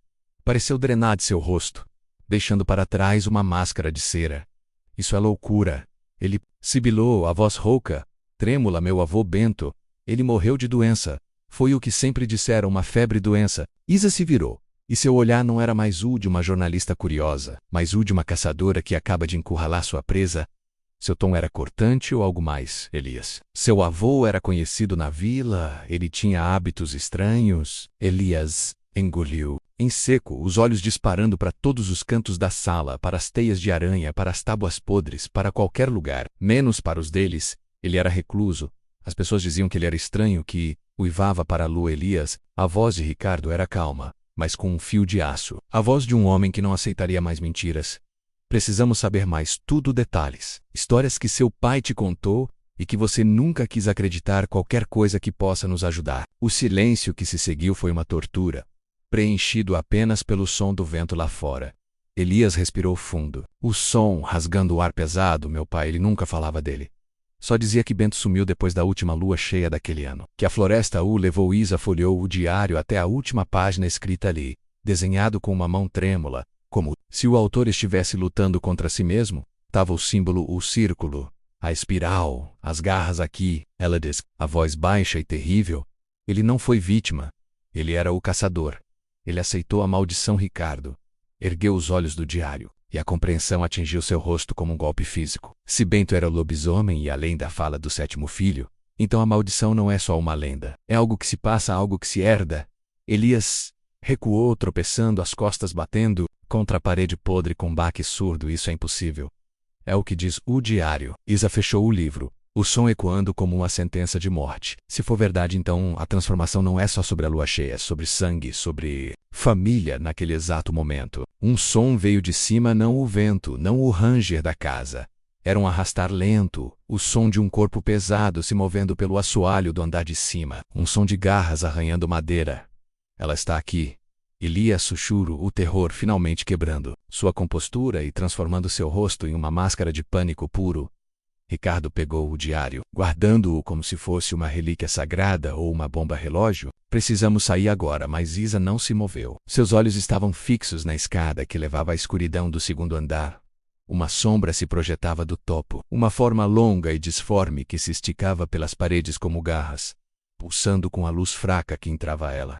Speaker 1: pareceu drenar de seu rosto, deixando para trás uma máscara de cera. Isso é loucura. Ele sibilou, a voz rouca, trêmula. Meu avô Bento, ele morreu de doença. Foi o que sempre disseram, uma febre-doença. Isa se virou, e seu olhar não era mais o de uma jornalista curiosa, mas o de uma caçadora que acaba de encurralar sua presa. Seu tom era cortante ou algo mais, Elias? Seu avô era conhecido na vila, ele tinha hábitos estranhos. Elias engoliu em seco, os olhos disparando para todos os cantos da sala, para as teias de aranha, para as tábuas podres, para qualquer lugar, menos para os deles. Ele era recluso. As pessoas diziam que ele era estranho, que uivava para a lua. Elias, a voz de Ricardo era calma, mas com um fio de aço. A voz de um homem que não aceitaria mais mentiras. Precisamos saber mais, tudo detalhes. Histórias que seu pai te contou e que você nunca quis acreditar. Qualquer coisa que possa nos ajudar. O silêncio que se seguiu foi uma tortura, preenchido apenas pelo som do vento lá fora. Elias respirou fundo. O som rasgando o ar pesado. Meu pai, ele nunca falava dele. Só dizia que Bento sumiu depois da última lua cheia daquele ano. Que a floresta o levou. Isa folheou o diário até a última página. Escrita ali, desenhado com uma mão trêmula, como se o autor estivesse lutando contra si mesmo, estava o símbolo, o círculo, a espiral, as garras aqui. Ela diz, a voz baixa e terrível. Ele não foi vítima. Ele era o caçador. Ele aceitou a maldição. Ricardo ergueu os olhos do diário, e a compreensão atingiu seu rosto como um golpe físico. Se Bento era o lobisomem e além da fala do sétimo filho, então a maldição não é só uma lenda. É algo que se passa, algo que se herda. Elias recuou, tropeçando, as costas batendo contra a parede podre com baque surdo. Isso é impossível. É o que diz o diário. Isa fechou o livro, o som ecoando como uma sentença de morte. Se for verdade, então a transformação não é só sobre a lua cheia, é sobre sangue, sobre família. Naquele exato momento, um som veio de cima, não o vento, não o ranger da casa. Era um arrastar lento, o som de um corpo pesado se movendo pelo assoalho do andar de cima. Um som de garras arranhando madeira. Ela está aqui. Elias sussurro, o terror finalmente quebrando sua compostura e transformando seu rosto em uma máscara de pânico puro. Ricardo pegou o diário, guardando-o como se fosse uma relíquia sagrada ou uma bomba relógio. Precisamos sair agora, mas Isa não se moveu. Seus olhos estavam fixos na escada que levava à escuridão do segundo andar. Uma sombra se projetava do topo, uma forma longa e disforme que se esticava pelas paredes como garras, pulsando com a luz fraca que entrava a ela.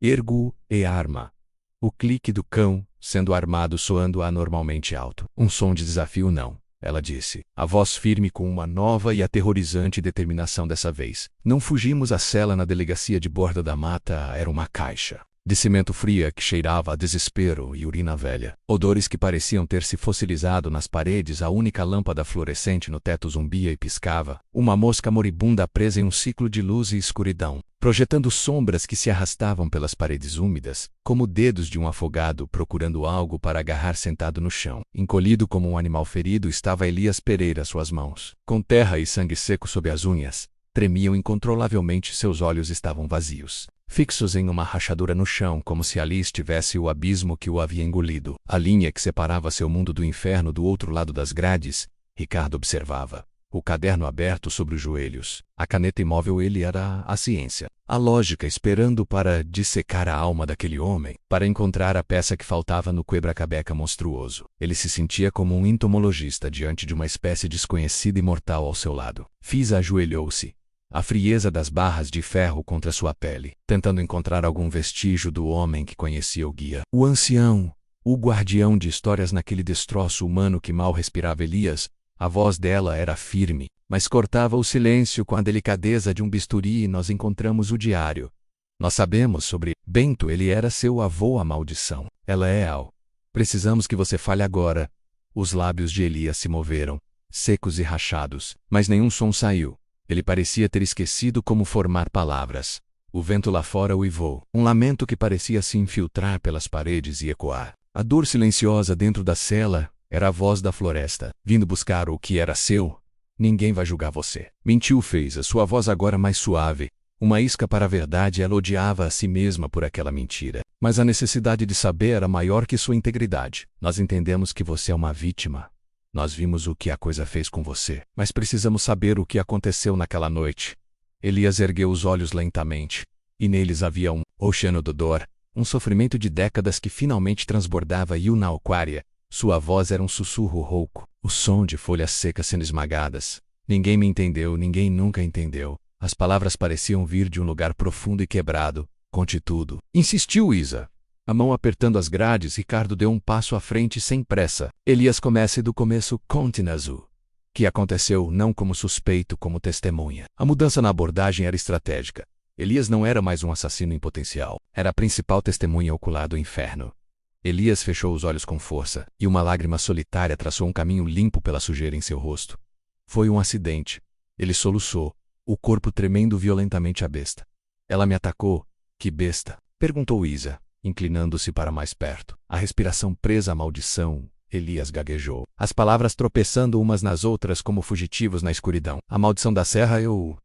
Speaker 1: Ergo e arma. O clique do cão, sendo armado, soando anormalmente alto. Um som de desafio. Não, ela disse, a voz firme com uma nova e aterrorizante determinação dessa vez. Não fugimos. A cela na delegacia de Borda da Mata era uma caixa. de cimento fria que cheirava a desespero e urina velha. Odores que pareciam ter se fossilizado nas paredes. A única lâmpada fluorescente no teto zumbia e piscava. Uma mosca moribunda presa em um ciclo de luz e escuridão, projetando sombras que se arrastavam pelas paredes úmidas, como dedos de um afogado procurando algo para agarrar sentado no chão. Encolhido como um animal ferido estava Elias Pereira. Suas mãos, com terra e sangue seco sob as unhas, tremiam incontrolavelmente. Seus olhos estavam vazios, fixos em uma rachadura no chão, como se ali estivesse o abismo que o havia engolido. A linha que separava seu mundo do inferno do outro lado das grades. Ricardo observava, o caderno aberto sobre os joelhos, a caneta imóvel. Ele era a ciência, a lógica esperando para dissecar a alma daquele homem, para encontrar a peça que faltava no quebra-cabeça monstruoso. Ele se sentia como um entomologista diante de uma espécie desconhecida e mortal ao seu lado. Fisa ajoelhou-se, a frieza das barras de ferro contra sua pele, tentando encontrar algum vestígio do homem que conhecia o guia. O ancião, o guardião de histórias naquele destroço humano que mal respirava. Elias, a voz dela era firme, mas cortava o silêncio com a delicadeza de um bisturi. Nós encontramos o diário. Nós sabemos sobre Bento. Ele era seu avô. A maldição. Ela é Al. Precisamos que você fale agora. Os lábios de Elias se moveram, secos e rachados, mas nenhum som saiu. Ele parecia ter esquecido como formar palavras. O vento lá fora uivou, um lamento que parecia se infiltrar pelas paredes e ecoar. A dor silenciosa dentro da cela era a voz da floresta, vindo buscar o que era seu. Ninguém vai julgar você. Mentiu, fez a sua voz agora mais suave. Uma isca para a verdade. Ela odiava a si mesma por aquela mentira. Mas a necessidade de saber era maior que sua integridade. Nós entendemos que você é uma vítima. Nós vimos o que a coisa fez com você, mas precisamos saber o que aconteceu naquela noite. Elias ergueu os olhos lentamente, e neles havia um oceano de dor, um sofrimento de décadas que finalmente transbordava. E na aquária, sua voz era um sussurro rouco, o som de folhas secas sendo esmagadas. Ninguém me entendeu, ninguém nunca entendeu. As palavras pareciam vir de um lugar profundo e quebrado. Conte tudo, insistiu Isa. A mão apertando as grades. Ricardo deu um passo à frente sem pressa. Elias, comece do começo. Conte-nos o que aconteceu, não como suspeito, como testemunha. A mudança na abordagem era estratégica. Elias não era mais um assassino em potencial. Era a principal testemunha ocular do inferno. Elias fechou os olhos com força, e uma lágrima solitária traçou um caminho limpo pela sujeira em seu rosto. Foi um acidente. Ele soluçou, o corpo tremendo violentamente. A besta. Ela me atacou. Que besta? Perguntou Isa, inclinando-se para mais perto. A respiração presa à maldição. Elias gaguejou, as palavras tropeçando umas nas outras como fugitivos na escuridão. A maldição da serra. Eu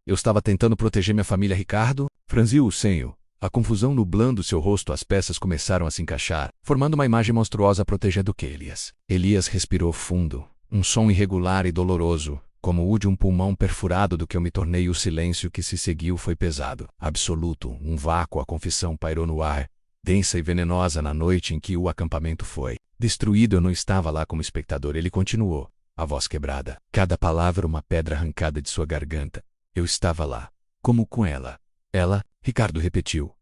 Speaker 1: estava tentando proteger minha família. Ricardo franziu o senho, a confusão nublando seu rosto. As peças começaram a se encaixar, formando uma imagem monstruosa protegendo que Elias. Elias respirou fundo, um som irregular e doloroso, como o de um pulmão perfurado. Do que eu me tornei. O silêncio que se seguiu foi pesado, absoluto, um vácuo. A confissão pairou no ar, densa e venenosa. Na noite em que o acampamento foi destruído, eu não estava lá como espectador. Ele continuou, a voz quebrada, cada palavra uma pedra arrancada de sua garganta. Eu estava lá, como com ela. Ela, Ricardo repetiu,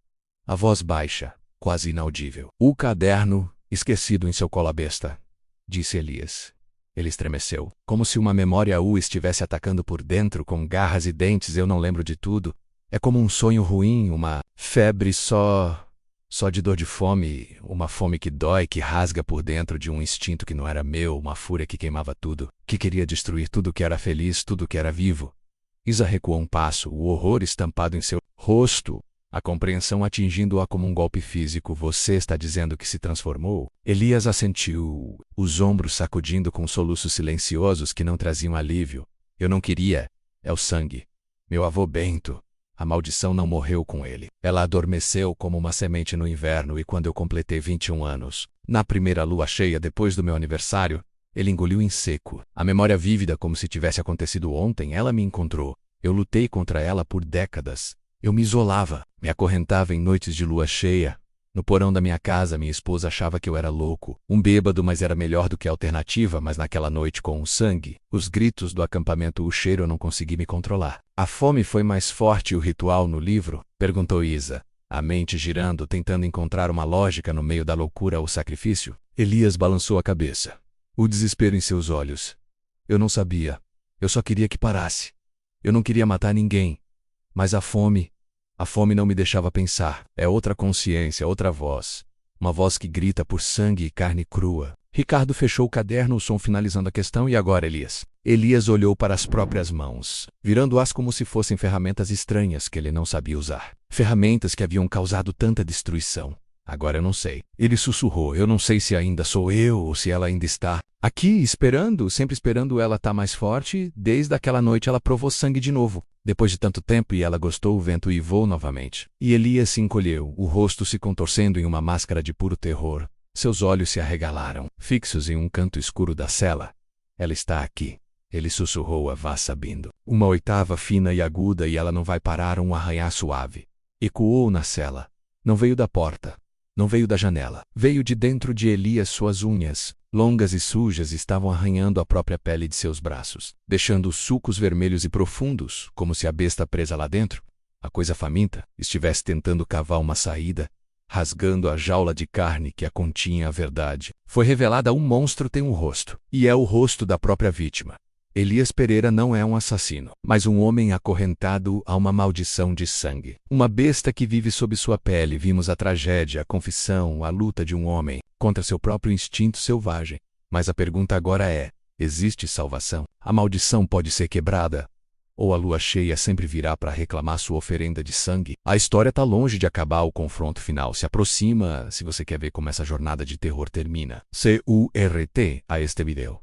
Speaker 1: a voz baixa, quase inaudível. O caderno, esquecido em seu colo. A besta, disse Elias. Ele estremeceu, como se uma memória o estivesse atacando por dentro com garras e dentes. Eu não lembro de tudo. É como um sonho ruim, uma febre só de dor, de fome, uma fome que dói, que rasga por dentro, de um instinto que não era meu, uma fúria que queimava tudo, que queria destruir tudo que era feliz, tudo que era vivo. Isa recuou um passo, o horror estampado em seu rosto, a compreensão atingindo-a como um golpe físico. Você está dizendo que se transformou? Elias assentiu, os ombros sacudindo com soluços silenciosos que não traziam alívio. Eu não queria. É o sangue. Meu avô Bento. A maldição não morreu com ele. Ela adormeceu como uma semente no inverno. E quando eu completei 21 anos, na primeira lua cheia depois do meu aniversário, ele engoliu em seco. A memória vívida, como se tivesse acontecido ontem. Ela me encontrou. Eu lutei contra ela por décadas. Eu me isolava, me acorrentava em noites de lua cheia. No porão da minha casa, minha esposa achava que eu era louco, um bêbado, mas era melhor do que a alternativa. Mas naquela noite, com o sangue, os gritos do acampamento, o cheiro, eu não consegui me controlar. A fome foi mais forte. O ritual no livro? Perguntou Isa, a mente girando, tentando encontrar uma lógica no meio da loucura. O sacrifício? Elias balançou a cabeça, o desespero em seus olhos. Eu não sabia. Eu só queria que parasse. Eu não queria matar ninguém. Mas a fome, A fome não me deixava pensar. É outra consciência, outra voz. Uma voz que grita por sangue e carne crua. Ricardo fechou o caderno, o som finalizando a questão. E agora, Elias? Elias olhou para as próprias mãos, virando-as como se fossem ferramentas estranhas que ele não sabia usar. Ferramentas que haviam causado tanta destruição. Agora eu não sei. Ele sussurrou. Eu não sei se ainda sou eu ou se ela ainda está aqui, esperando, sempre esperando ela estar mais forte. Desde aquela noite ela provou sangue de novo. Depois de tanto tempo e ela gostou, o vento uivou novamente. E Elias se encolheu, o rosto se contorcendo em uma máscara de puro terror. Seus olhos se arregalaram, fixos em um canto escuro da cela. Ela está aqui. Ele sussurrou a voz subindo. Uma oitava fina e aguda e ela não vai parar, um arranhar suave. Ecoou na cela. Não veio da porta. Não veio da janela. Veio de dentro de Elias. Suas unhas, longas e sujas, estavam arranhando a própria pele de seus braços, deixando sulcos vermelhos e profundos, como se a besta presa lá dentro, a coisa faminta, estivesse tentando cavar uma saída, rasgando a jaula de carne que a continha. A verdade foi revelada. Um monstro tem um rosto, e é o rosto da própria vítima. Elias Pereira não é um assassino, mas um homem acorrentado a uma maldição de sangue. Uma besta que vive sob sua pele. Vimos a tragédia, a confissão, a luta de um homem contra seu próprio instinto selvagem. Mas a pergunta agora é: existe salvação? A maldição pode ser quebrada? Ou a lua cheia sempre virá para reclamar sua oferenda de sangue? A história está longe de acabar, o confronto final se aproxima. Se você quer ver como essa jornada de terror termina, CURT a este vídeo.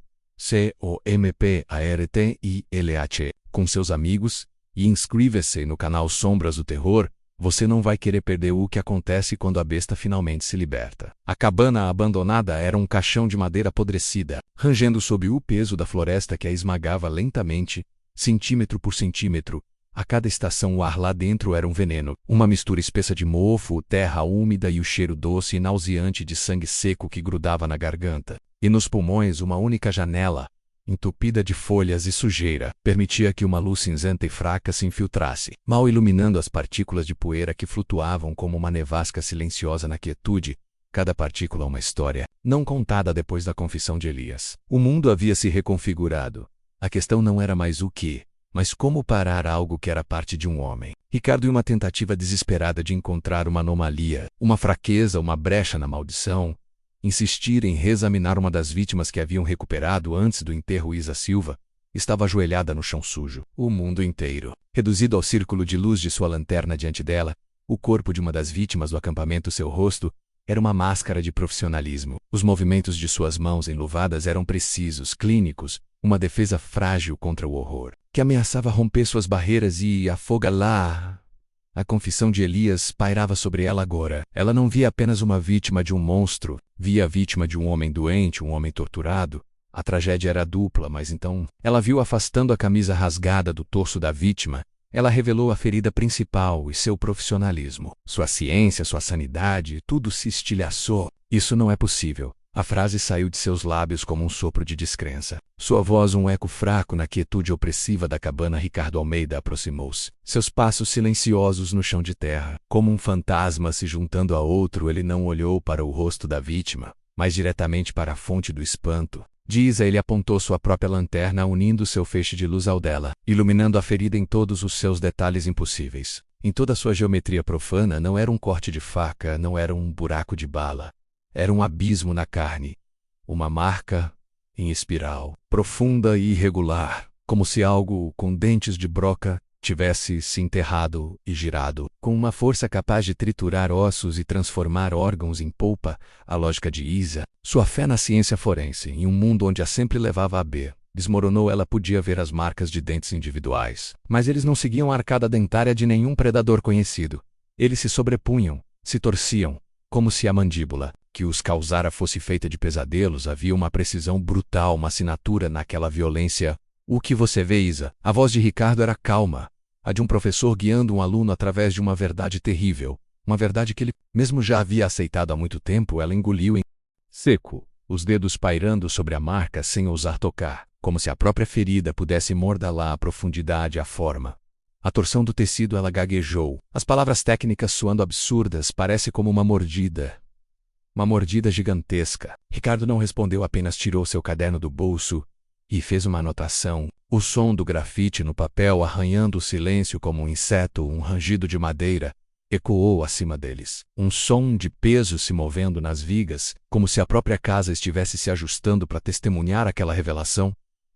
Speaker 1: COMPARTILH com seus amigos e inscreva-se no canal Sombras do Terror. Você não vai querer perder o que acontece quando a besta finalmente se liberta. A cabana abandonada era um caixão de madeira apodrecida, rangendo sob o peso da floresta que a esmagava lentamente, centímetro por centímetro. A cada estação o ar lá dentro era um veneno, uma mistura espessa de mofo, terra úmida e o cheiro doce e nauseante de sangue seco que grudava na garganta. E nos pulmões uma única janela, entupida de folhas e sujeira, permitia que uma luz cinzenta e fraca se infiltrasse, mal iluminando as partículas de poeira que flutuavam como uma nevasca silenciosa na quietude. Cada partícula uma história, não contada depois da confissão de Elias. O mundo havia se reconfigurado. A questão não era mais o que, mas como parar algo que era parte de um homem. Ricardo, em uma tentativa desesperada de encontrar uma anomalia, uma fraqueza, uma brecha na maldição, insistir em reexaminar uma das vítimas que haviam recuperado antes do enterro. Isa Silva estava ajoelhada no chão sujo, o mundo inteiro, reduzido ao círculo de luz de sua lanterna diante dela. O corpo de uma das vítimas do acampamento, seu rosto, era uma máscara de profissionalismo. Os movimentos de suas mãos enluvadas eram precisos, clínicos, uma defesa frágil contra o horror, que ameaçava romper suas barreiras e afogá-la. A confissão de Elias pairava sobre ela agora. Ela não via apenas uma vítima de um monstro, via a vítima de um homem doente, um homem torturado. A tragédia era dupla, mas então ela viu afastando a camisa rasgada do torso da vítima. Ela revelou a ferida principal e seu profissionalismo. Sua ciência, sua sanidade, tudo se estilhaçou. Isso não é possível. A frase saiu de seus lábios como um sopro de descrença. Sua voz um eco fraco na quietude opressiva da cabana. Ricardo Almeida aproximou-se. Seus passos silenciosos no chão de terra. Como um fantasma se juntando a outro, ele não olhou para o rosto da vítima, mas diretamente para a fonte do espanto. Ele apontou sua própria lanterna, unindo seu feixe de luz ao dela, iluminando a ferida em todos os seus detalhes impossíveis. Em toda sua geometria profana, não era um corte de faca, não era um buraco de bala. Era um abismo na carne, uma marca em espiral, profunda e irregular, como se algo com dentes de broca tivesse se enterrado e girado, com uma força capaz de triturar ossos e transformar órgãos em polpa. A lógica de Isa, sua fé na ciência forense, em um mundo onde a sempre levava a B, desmoronou. Ela podia ver as marcas de dentes individuais, mas eles não seguiam a arcada dentária de nenhum predador conhecido. Eles se sobrepunham, se torciam, como se a mandíbula que os causara fosse feita de pesadelos. Havia uma precisão brutal, uma assinatura naquela violência. O que você vê, Isa? A voz de Ricardo era calma, a de um professor guiando um aluno através de uma verdade terrível, uma verdade que ele mesmo já havia aceitado há muito tempo. Ela engoliu em seco, os dedos pairando sobre a marca sem ousar tocar, como se a própria ferida pudesse mordá-la à profundidade, à forma. A torção do tecido. Ela gaguejou, as palavras técnicas soando absurdas. Parece como uma mordida. Uma mordida gigantesca. Ricardo não respondeu, apenas tirou seu caderno do bolso e fez uma anotação. O som do grafite no papel arranhando o silêncio como um inseto, um rangido de madeira, ecoou acima deles. Um som de peso se movendo nas vigas, como se a própria casa estivesse se ajustando para testemunhar aquela revelação.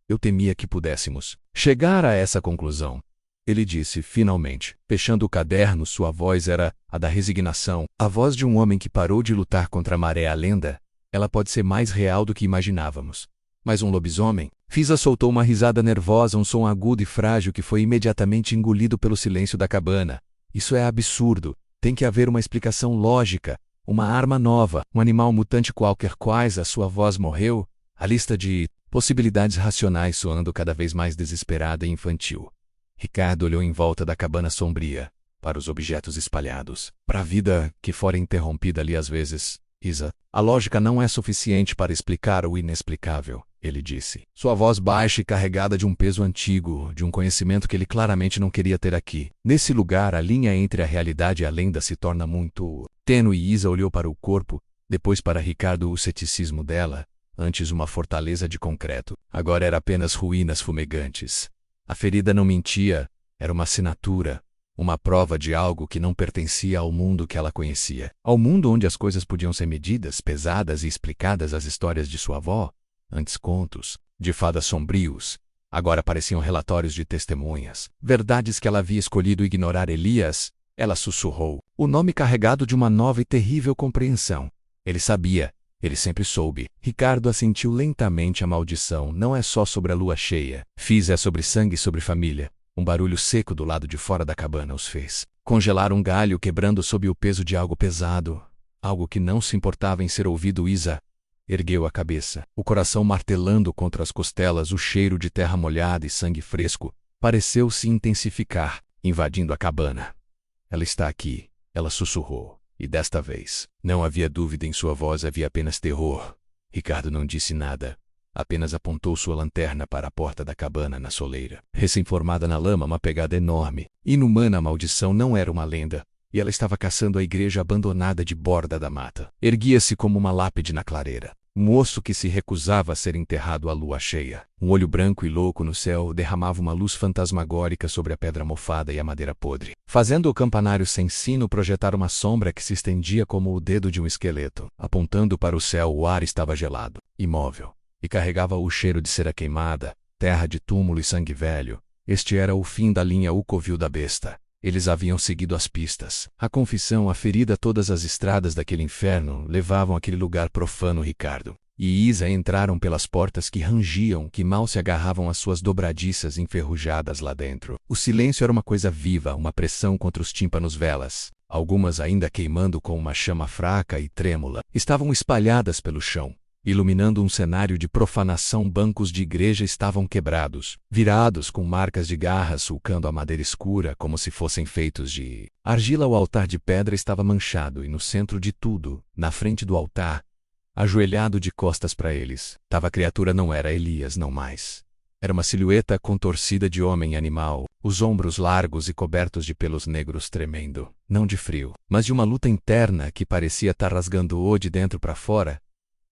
Speaker 1: Eu temia que pudéssemos chegar a essa conclusão. Ele disse, finalmente, fechando o caderno. Sua voz era a da resignação, a voz de um homem que parou de lutar contra a maré. A lenda, ela pode ser mais real do que imaginávamos. Mas um lobisomem? Fisa soltou uma risada nervosa, um som agudo e frágil que foi imediatamente engolido pelo silêncio da cabana. Isso é absurdo. Tem que haver uma explicação lógica. Uma arma nova, um animal mutante qualquer coisa. Sua voz morreu. A lista de possibilidades racionais soando cada vez mais desesperada e infantil. Ricardo olhou em volta da cabana sombria, para os objetos espalhados, para a vida que fora interrompida ali às vezes. Isa, a lógica não é suficiente para explicar o inexplicável, ele disse. Sua voz baixa e carregada de um peso antigo, de um conhecimento que ele claramente não queria ter aqui. Nesse lugar, a linha entre a realidade e a lenda se torna muito tênue. Isa olhou para o corpo, depois para Ricardo. O ceticismo dela, antes uma fortaleza de concreto, agora era apenas ruínas fumegantes. A ferida não mentia, era uma assinatura, uma prova de algo que não pertencia ao mundo que ela conhecia. Ao mundo onde as coisas podiam ser medidas, pesadas e explicadas. As histórias de sua avó, antes contos de fadas sombrios, agora pareciam relatórios de testemunhas, verdades que ela havia escolhido ignorar. Elias, ela sussurrou, o nome carregado de uma nova e terrível compreensão. Ele sabia. Ele sempre soube. Ricardo assentiu lentamente. A maldição não é só sobre a lua cheia. Fis é sobre sangue e sobre família. Um barulho seco do lado de fora da cabana os fez congelar, um galho quebrando sob o peso de algo pesado. Algo que não se importava em ser ouvido. Isa ergueu a cabeça, o coração martelando contra as costelas. O cheiro de terra molhada e sangue fresco pareceu se intensificar, invadindo a cabana. Ela está aqui, ela sussurrou. E desta vez, não havia dúvida em sua voz, havia apenas terror. Ricardo não disse nada, apenas apontou sua lanterna para a porta da cabana na soleira. Recém-formada na lama, uma pegada enorme, inumana. A maldição não era uma lenda, e ela estava caçando a igreja abandonada de borda da mata. Erguia-se como uma lápide na clareira. Um osso que se recusava a ser enterrado à lua cheia. Um olho branco e louco no céu derramava uma luz fantasmagórica sobre a pedra mofada e a madeira podre, fazendo o campanário sem sino projetar uma sombra que se estendia como o dedo de um esqueleto. Apontando para o céu, o ar estava gelado, imóvel, e carregava o cheiro de cera queimada, terra de túmulo e sangue velho. Este era o fim da linha. O covil da besta. Eles haviam seguido as pistas, a confissão, a ferida. Todas as estradas daquele inferno levavam àquele lugar profano. Ricardo e Isa entraram pelas portas que rangiam, que mal se agarravam às suas dobradiças enferrujadas lá dentro. O silêncio era uma coisa viva, uma pressão contra os tímpanos. Velas, algumas ainda queimando com uma chama fraca e trêmula, estavam espalhadas pelo chão, iluminando um cenário de profanação. Bancos de igreja estavam quebrados, virados, com marcas de garras sulcando a madeira escura como se fossem feitos de argila. O altar de pedra estava manchado e no centro de tudo, na frente do altar, ajoelhado de costas para eles, estava a criatura. Não era Elias, não mais. Era uma silhueta contorcida de homem animal, os ombros largos e cobertos de pelos negros, tremendo, não de frio, mas de uma luta interna que parecia estar rasgando-o de dentro para fora.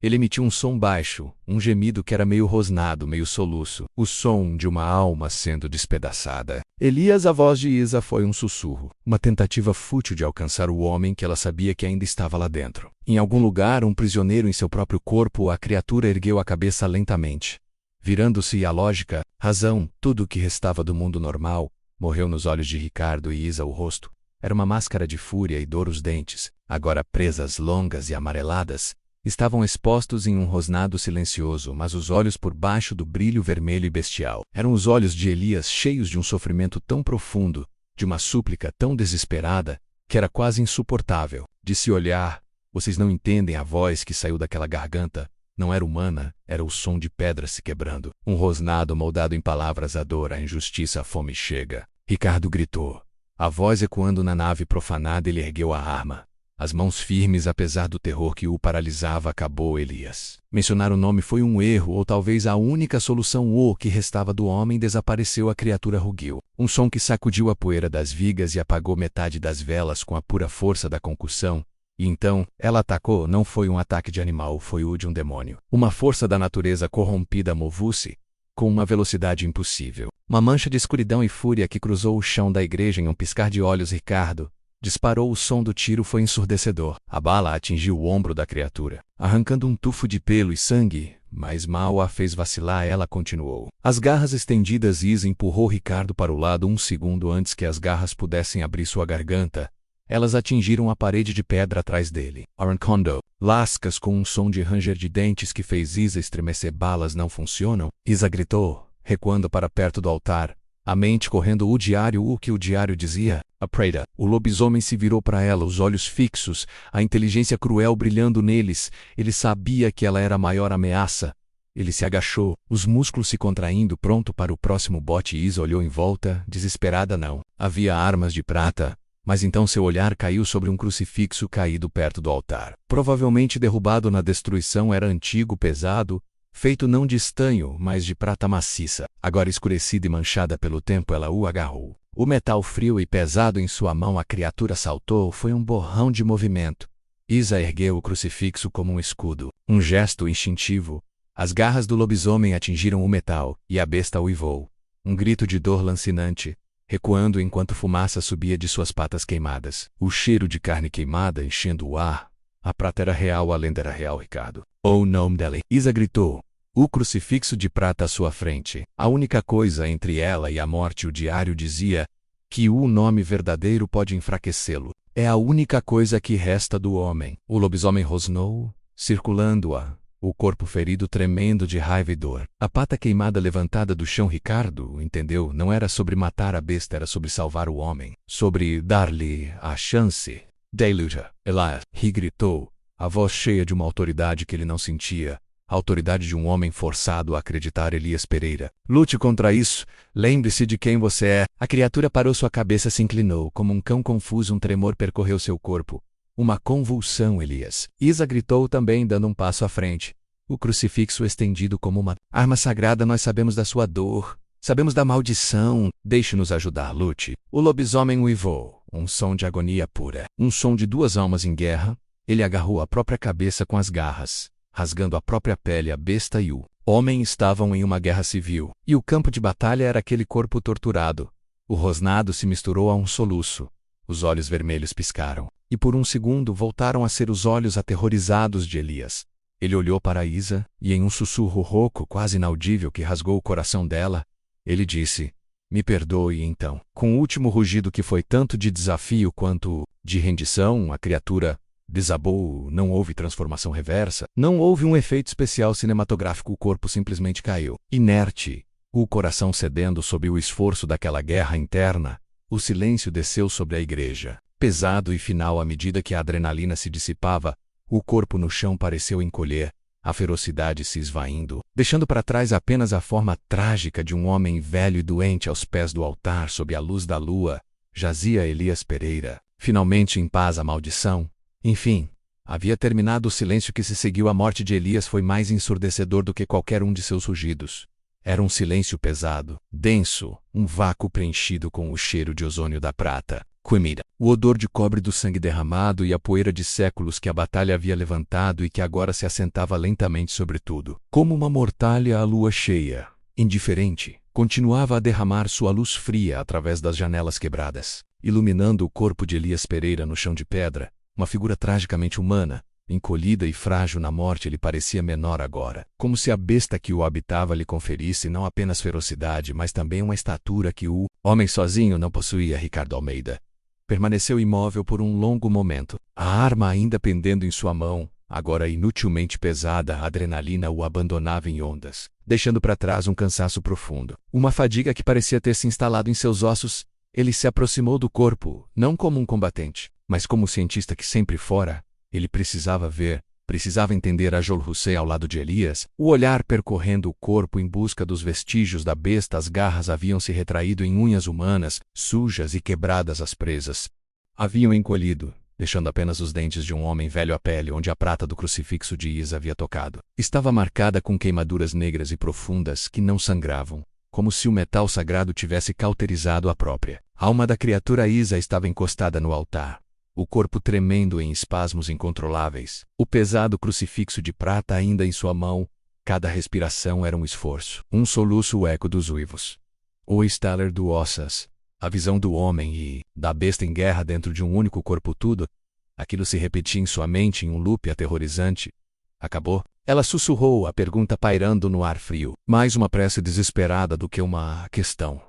Speaker 1: Ele emitiu um som baixo, um gemido que era meio rosnado, meio soluço, o som de uma alma sendo despedaçada. Elias, a voz de Isa foi um sussurro, uma tentativa fútil de alcançar o homem que ela sabia que ainda estava lá dentro. Em algum lugar, um prisioneiro em seu próprio corpo. A criatura ergueu a cabeça lentamente, virando-se. A lógica, razão, tudo o que restava do mundo normal, morreu nos olhos de Ricardo e Isa. O rosto era uma máscara de fúria e dor. Os dentes, agora presas, longas e amareladas, estavam expostos em um rosnado silencioso, mas os olhos por baixo do brilho vermelho e bestial eram os olhos de Elias, cheios de um sofrimento tão profundo, de uma súplica tão desesperada, que era quase insuportável de se olhar. Vocês não entendem. A voz que saiu daquela garganta não era humana, era o som de pedras se quebrando. Um rosnado moldado em palavras. A dor, a injustiça, a fome chega. Ricardo gritou, a voz ecoando na nave profanada. Ele ergueu a arma, as mãos firmes apesar do terror que o paralisava. Acabou. Elias. Mencionar o nome foi um erro, ou talvez a única solução. O que restava do homem desapareceu. A criatura rugiu, um som que sacudiu a poeira das vigas e apagou metade das velas com a pura força da concussão. E então, ela atacou. Não foi um ataque de animal, foi o de um demônio. Uma força da natureza corrompida moveu-se, com uma velocidade impossível. Uma mancha de escuridão e fúria que cruzou o chão da igreja em um piscar de olhos. Ricardo disparou. O som do tiro foi ensurdecedor. A bala atingiu o ombro da criatura, arrancando um tufo de pelo e sangue, mas mal a fez vacilar. Ela continuou. As garras estendidas. Isa empurrou Ricardo para o lado um segundo antes que as garras pudessem abrir sua garganta. Elas atingiram a parede de pedra atrás dele. Arrancando lascas com um som de ranger de dentes que fez Isa estremecer. Balas não funcionam? Isa gritou, recuando para perto do altar, a mente correndo. O que o diário dizia? A preda. O lobisomem se virou para ela, os olhos fixos, a inteligência cruel brilhando neles. Ele sabia que ela era a maior ameaça. Ele se agachou, os músculos se contraindo, pronto para o próximo bote. Isa olhou em volta, desesperada. Não havia armas de prata. Mas então seu olhar caiu sobre um crucifixo caído perto do altar. Provavelmente derrubado na destruição. Era antigo, pesado, feito não de estanho, mas de prata maciça. Agora escurecida e manchada pelo tempo, ela o agarrou. O metal frio e pesado em sua mão. A criatura saltou. Foi um borrão de movimento. Isa ergueu o crucifixo como um escudo. Um gesto instintivo. As garras do lobisomem atingiram o metal, e a besta uivou. Um grito de dor lancinante, recuando enquanto fumaça subia de suas patas queimadas. O cheiro de carne queimada enchendo o ar. A prata era real, a lenda era real. Ricardo. O nome dela. Isa gritou. O crucifixo de prata à sua frente. A única coisa entre ela e a morte. O diário dizia que o nome verdadeiro pode enfraquecê-lo. É a única coisa que resta do homem. O lobisomem rosnou, circulando-a. O corpo ferido tremendo de raiva e dor. A pata queimada levantada do chão. Ricardo entendeu, não era sobre matar a besta, era sobre salvar o homem. Sobre dar-lhe a chance. Deluta. Ela gritou, a voz cheia de uma autoridade que ele não sentia. A autoridade de um homem forçado a acreditar. Elias Pereira. Lute contra isso. Lembre-se de quem você é. A criatura parou. Sua cabeça se inclinou. Como um cão confuso, um tremor percorreu seu corpo. Uma convulsão. Elias. Isa gritou também, dando um passo à frente. O crucifixo estendido como uma arma sagrada. Nós sabemos da sua dor. Sabemos da maldição. Deixe-nos ajudar. Lute. O lobisomem uivou. Um som de agonia pura. Um som de duas almas em guerra. Ele agarrou a própria cabeça com as garras, rasgando a própria pele. A besta e o homem estavam em uma guerra civil. E o campo de batalha era aquele corpo torturado. O rosnado se misturou a um soluço. Os olhos vermelhos piscaram. E por um segundo voltaram a ser os olhos aterrorizados de Elias. Ele olhou para Isa, e em um sussurro rouco, quase inaudível, que rasgou o coração dela, ele disse, me perdoe. Então, com o último rugido que foi tanto de desafio quanto de rendição, a criatura desabou. Não houve transformação reversa, não houve um efeito especial cinematográfico. O corpo simplesmente caiu, inerte, o coração cedendo sob o esforço daquela guerra interna. O silêncio desceu sobre a igreja, pesado e final à medida que a adrenalina se dissipava. O corpo no chão pareceu encolher, a ferocidade se esvaindo, deixando para trás apenas a forma trágica de um homem velho e doente. Aos pés do altar, sob a luz da lua, jazia Elias Pereira, finalmente em paz. A maldição, enfim, havia terminado. O silêncio que se seguiu à morte de Elias foi mais ensurdecedor do que qualquer um de seus rugidos. Era um silêncio pesado, denso, um vácuo preenchido com o cheiro de ozônio da prata, comida, o odor de cobre do sangue derramado e a poeira de séculos que a batalha havia levantado e que agora se assentava lentamente sobre tudo. Como uma mortalha, a lua cheia, indiferente, continuava a derramar sua luz fria através das janelas quebradas, iluminando o corpo de Elias Pereira no chão de pedra, uma figura tragicamente humana. Encolhida e frágil na morte, ele parecia menor agora, como se a besta que o habitava lhe conferisse não apenas ferocidade, mas também uma estatura que o homem sozinho não possuía. Ricardo Almeida permaneceu imóvel por um longo momento, a arma ainda pendendo em sua mão, agora inutilmente pesada. A adrenalina o abandonava em ondas, deixando para trás um cansaço profundo, uma fadiga que parecia ter se instalado em seus ossos. Ele se aproximou do corpo, não como um combatente, mas como o cientista que sempre fora. Ele precisava ver, precisava entender a Joel Rousset ao lado de Elias, o olhar percorrendo o corpo em busca dos vestígios da besta. As garras haviam se retraído em unhas humanas, sujas e quebradas. As presas haviam encolhido, deixando apenas os dentes de um homem velho. A pele onde a prata do crucifixo de Isa havia tocado estava marcada com queimaduras negras e profundas que não sangravam, como se o metal sagrado tivesse cauterizado a própria alma da criatura. Isa estava encostada no altar, o corpo tremendo em espasmos incontroláveis, o pesado crucifixo de prata ainda em sua mão. Cada respiração era um esforço. Um soluço, o eco dos uivos. O estalar do ossas. A visão do homem e da besta em guerra dentro de um único corpo. Tudo aquilo se repetia em sua mente em um loop aterrorizante. Acabou? Ela sussurrou, a pergunta pairando no ar frio. Mais uma prece desesperada do que uma questão.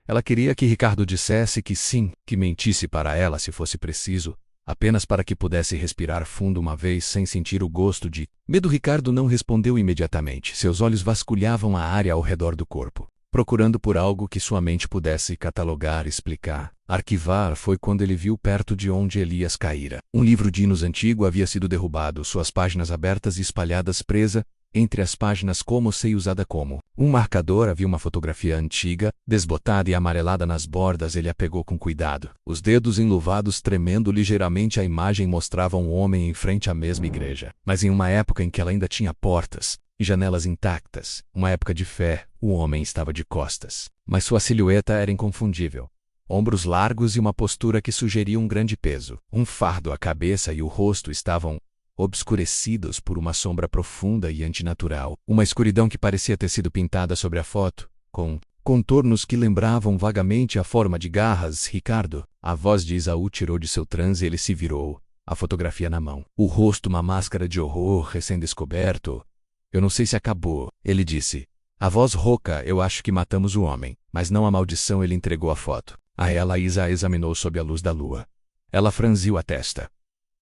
Speaker 1: Ela queria que Ricardo dissesse que sim, que mentisse para ela se fosse preciso, apenas para que pudesse respirar fundo uma vez sem sentir o gosto de medo. Ricardo não respondeu imediatamente. Seus olhos vasculhavam a área ao redor do corpo, procurando por algo que sua mente pudesse catalogar, explicar, arquivar. Foi quando ele viu perto de onde Elias caíra. Um livro de hinos antigo havia sido derrubado, suas páginas abertas e espalhadas, presa entre as páginas como se usada como um marcador. Havia uma fotografia antiga, desbotada e amarelada nas bordas. Ele a pegou com cuidado. Os dedos enluvados tremendo ligeiramente. A imagem mostrava um homem em frente à mesma igreja, mas em uma época em que ela ainda tinha portas e janelas intactas. Uma época de fé. O homem estava de costas, mas sua silhueta era inconfundível. Ombros largos e uma postura que sugeria um grande peso. Um fardo. A cabeça e o rosto estavam obscurecidos por uma sombra profunda e antinatural. Uma escuridão que parecia ter sido pintada sobre a foto, com contornos que lembravam vagamente a forma de garras. Ricardo, a voz de Isaú tirou de seu transe. Ele se virou, a fotografia na mão. O rosto, uma máscara de horror recém-descoberto. Eu não sei se acabou, ele disse. A voz rouca. Eu acho que matamos o homem, mas não a maldição. Ele entregou a foto. A ela, Isa a examinou sob a luz da lua. Ela franziu a testa.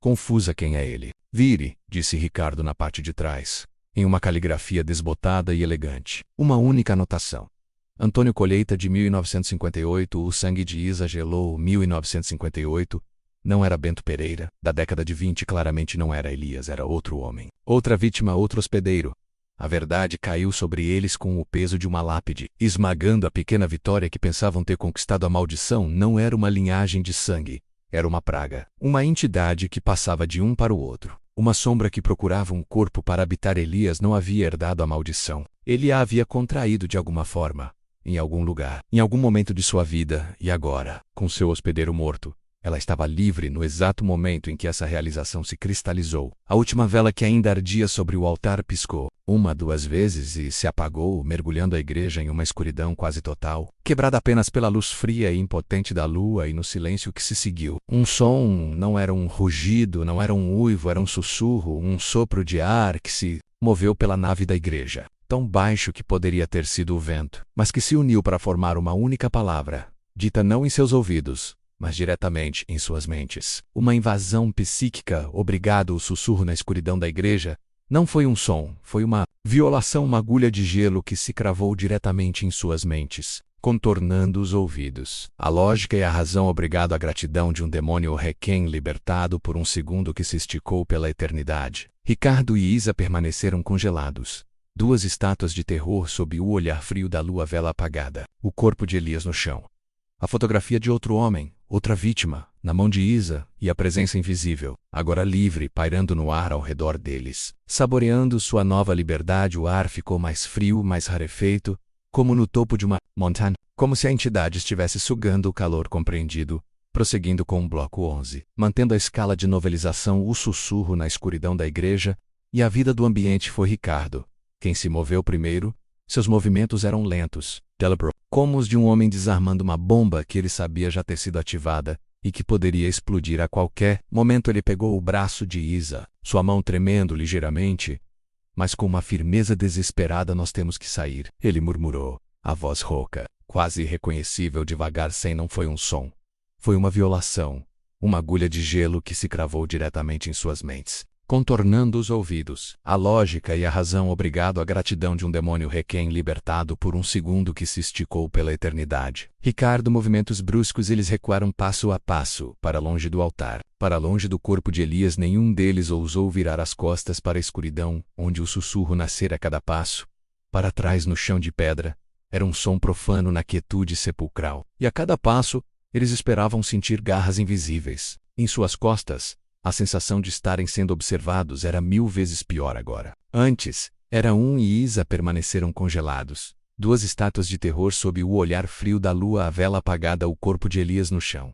Speaker 1: Confusa. Quem é ele? Vire, disse Ricardo na parte de trás, em uma caligrafia desbotada e elegante. Uma única anotação. Antônio Colheita, de 1958. O sangue de Isa gelou. 1958. Não era Bento Pereira, da década de 20. Claramente não era Elias. Era outro homem. Outra vítima, outro hospedeiro. A verdade caiu sobre eles com o peso de uma lápide, esmagando a pequena vitória que pensavam ter conquistado. A maldição não era uma linhagem de sangue. Era uma praga, uma entidade que passava de um para o outro, uma sombra que procurava um corpo para habitar. Elias não havia herdado a maldição. Ele a havia contraído de alguma forma, em algum lugar, em algum momento de sua vida, e agora, com seu hospedeiro morto, ela estava livre no exato momento em que essa realização se cristalizou. A última vela que ainda ardia sobre o altar piscou, uma, duas vezes e se apagou, mergulhando a igreja em uma escuridão quase total, quebrada apenas pela luz fria e impotente da lua e no silêncio que se seguiu. Um som, não era um rugido, não era um uivo, era um sussurro, um sopro de ar que se moveu pela nave da igreja, tão baixo que poderia ter sido o vento, mas que se uniu para formar uma única palavra, dita não em seus ouvidos, mas diretamente em suas mentes. Uma invasão psíquica. Obrigado. O sussurro na escuridão da igreja não foi um som, foi uma violação, uma agulha de gelo que se cravou diretamente em suas mentes, contornando os ouvidos. A lógica e a razão. Obrigado. A gratidão de um demônio requiem libertado por um segundo que se esticou pela eternidade. Ricardo e Isa permaneceram congelados. Duas estátuas de terror sob o olhar frio da lua, vela apagada. O corpo de Elias no chão. A fotografia de outro homem, outra vítima, na mão de Isa, e a presença invisível, agora livre, pairando no ar ao redor deles. Saboreando sua nova liberdade, o ar ficou mais frio, mais rarefeito, como no topo de uma montanha, como se a entidade estivesse sugando o calor compreendido, prosseguindo com o bloco 11, mantendo a escala de novelização. O sussurro na escuridão da igreja, e a vida do ambiente. Foi Ricardo quem se moveu primeiro. Seus movimentos eram lentos, deliberate, como os de um homem desarmando uma bomba que ele sabia já ter sido ativada e que poderia explodir a qualquer momento. Ele pegou o braço de Isa, sua mão tremendo ligeiramente, mas com uma firmeza desesperada. Nós temos que sair, ele murmurou, a voz rouca, quase irreconhecível. Devagar, sem. Não foi um som. Foi uma violação, uma agulha de gelo que se cravou diretamente em suas mentes, contornando os ouvidos. A lógica e a razão. Obrigado. A gratidão de um demônio requiem libertado por um segundo que se esticou pela eternidade. Ricardo. Movimentos bruscos. Eles recuaram passo a passo, para longe do altar, para longe do corpo de Elias. Nenhum deles ousou virar as costas para a escuridão, onde o sussurro nascera a cada passo. Para trás, no chão de pedra, era um som profano na quietude sepulcral. E a cada passo, eles esperavam sentir garras invisíveis em suas costas. A sensação de estarem sendo observados era 1000 vezes pior agora. Antes, era e Isa permaneceram congelados. Duas estátuas de terror sob o olhar frio da lua, a vela apagada, o corpo de Elias no chão.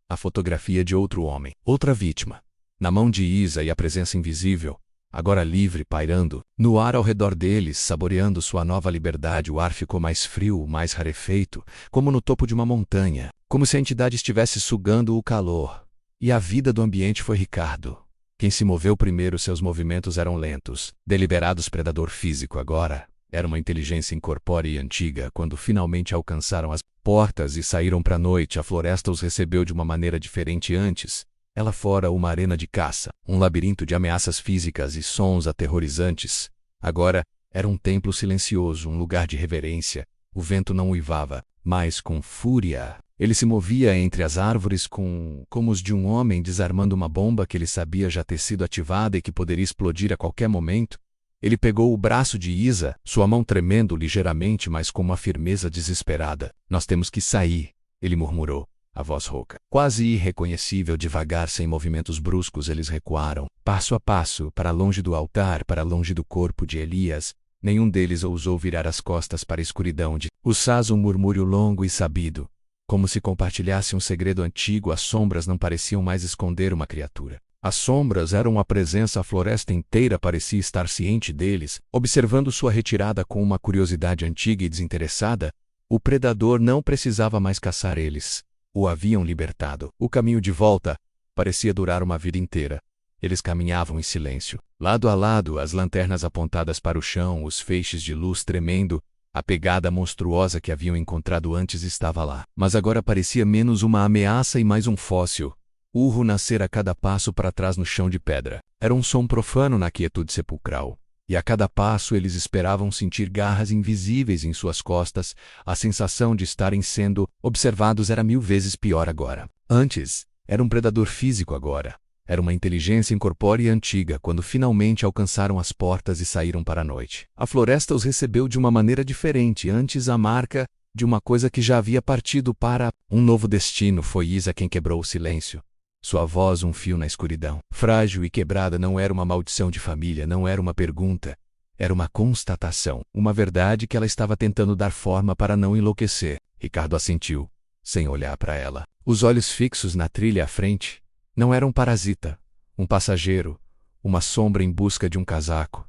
Speaker 1: A fotografia de outro homem, outra vítima, na mão de Isa, e a presença invisível. agora livre, pairando no ar ao redor deles, saboreando sua nova liberdade. O ar ficou mais frio, mais rarefeito, como no topo de uma montanha, como se a entidade estivesse sugando o calor. E a vida do ambiente foi Ricardo. Quem se moveu primeiro, seus movimentos eram lentos, deliberados. Predador físico agora era uma inteligência incorpórea e antiga. Quando finalmente alcançaram as portas e saíram para a noite, a floresta os recebeu de uma maneira diferente. Antes, ela fora uma arena de caça, um labirinto de ameaças físicas e sons aterrorizantes. Agora, era um templo silencioso, um lugar de reverência. O vento não uivava, mas com fúria. Ele se movia entre as árvores como os de um homem desarmando uma bomba que ele sabia já ter sido ativada e que poderia explodir a qualquer momento. Ele pegou o braço de Isa, sua mão tremendo ligeiramente, mas com uma firmeza desesperada. Nós temos que sair, ele murmurou, a voz rouca, quase irreconhecível. Devagar, sem movimentos bruscos, eles recuaram, passo a passo, para longe do altar, para longe do corpo de Elias. Nenhum deles ousou virar as costas para a escuridão de Ussaz. Um murmúrio longo e sabido, como se compartilhasse um segredo antigo. As sombras não pareciam mais esconder uma criatura. As sombras eram a presença. A floresta inteira parecia estar ciente deles, observando sua retirada com uma curiosidade antiga e desinteressada. O predador não precisava mais caçar eles. O haviam libertado. O caminho de volta parecia durar uma vida inteira. Eles caminhavam em silêncio, lado a lado, as lanternas apontadas para o chão, os feixes de luz tremendo. A pegada monstruosa que haviam encontrado antes estava lá, mas agora parecia menos uma ameaça e mais um fóssil. Urro nascer a cada passo para trás no chão de pedra. Era um som profano na quietude sepulcral. E a cada passo eles esperavam sentir garras invisíveis em suas costas. A sensação de estarem sendo observados era 1000 vezes pior agora. Antes, era um predador físico. Agora, era uma inteligência incorpórea antiga. Quando finalmente alcançaram as portas e saíram para a noite, a floresta os recebeu de uma maneira diferente. Antes, a marca de uma coisa que já havia partido para um novo destino. Foi Isa quem quebrou o silêncio. Sua voz, um fio na escuridão, frágil e quebrada. Não era uma maldição de família, não era uma pergunta. Era uma constatação, uma verdade que ela estava tentando dar forma para não enlouquecer. Ricardo assentiu, sem olhar para ela, os olhos fixos na trilha à frente. Não era um parasita, um passageiro, uma sombra em busca de um casaco.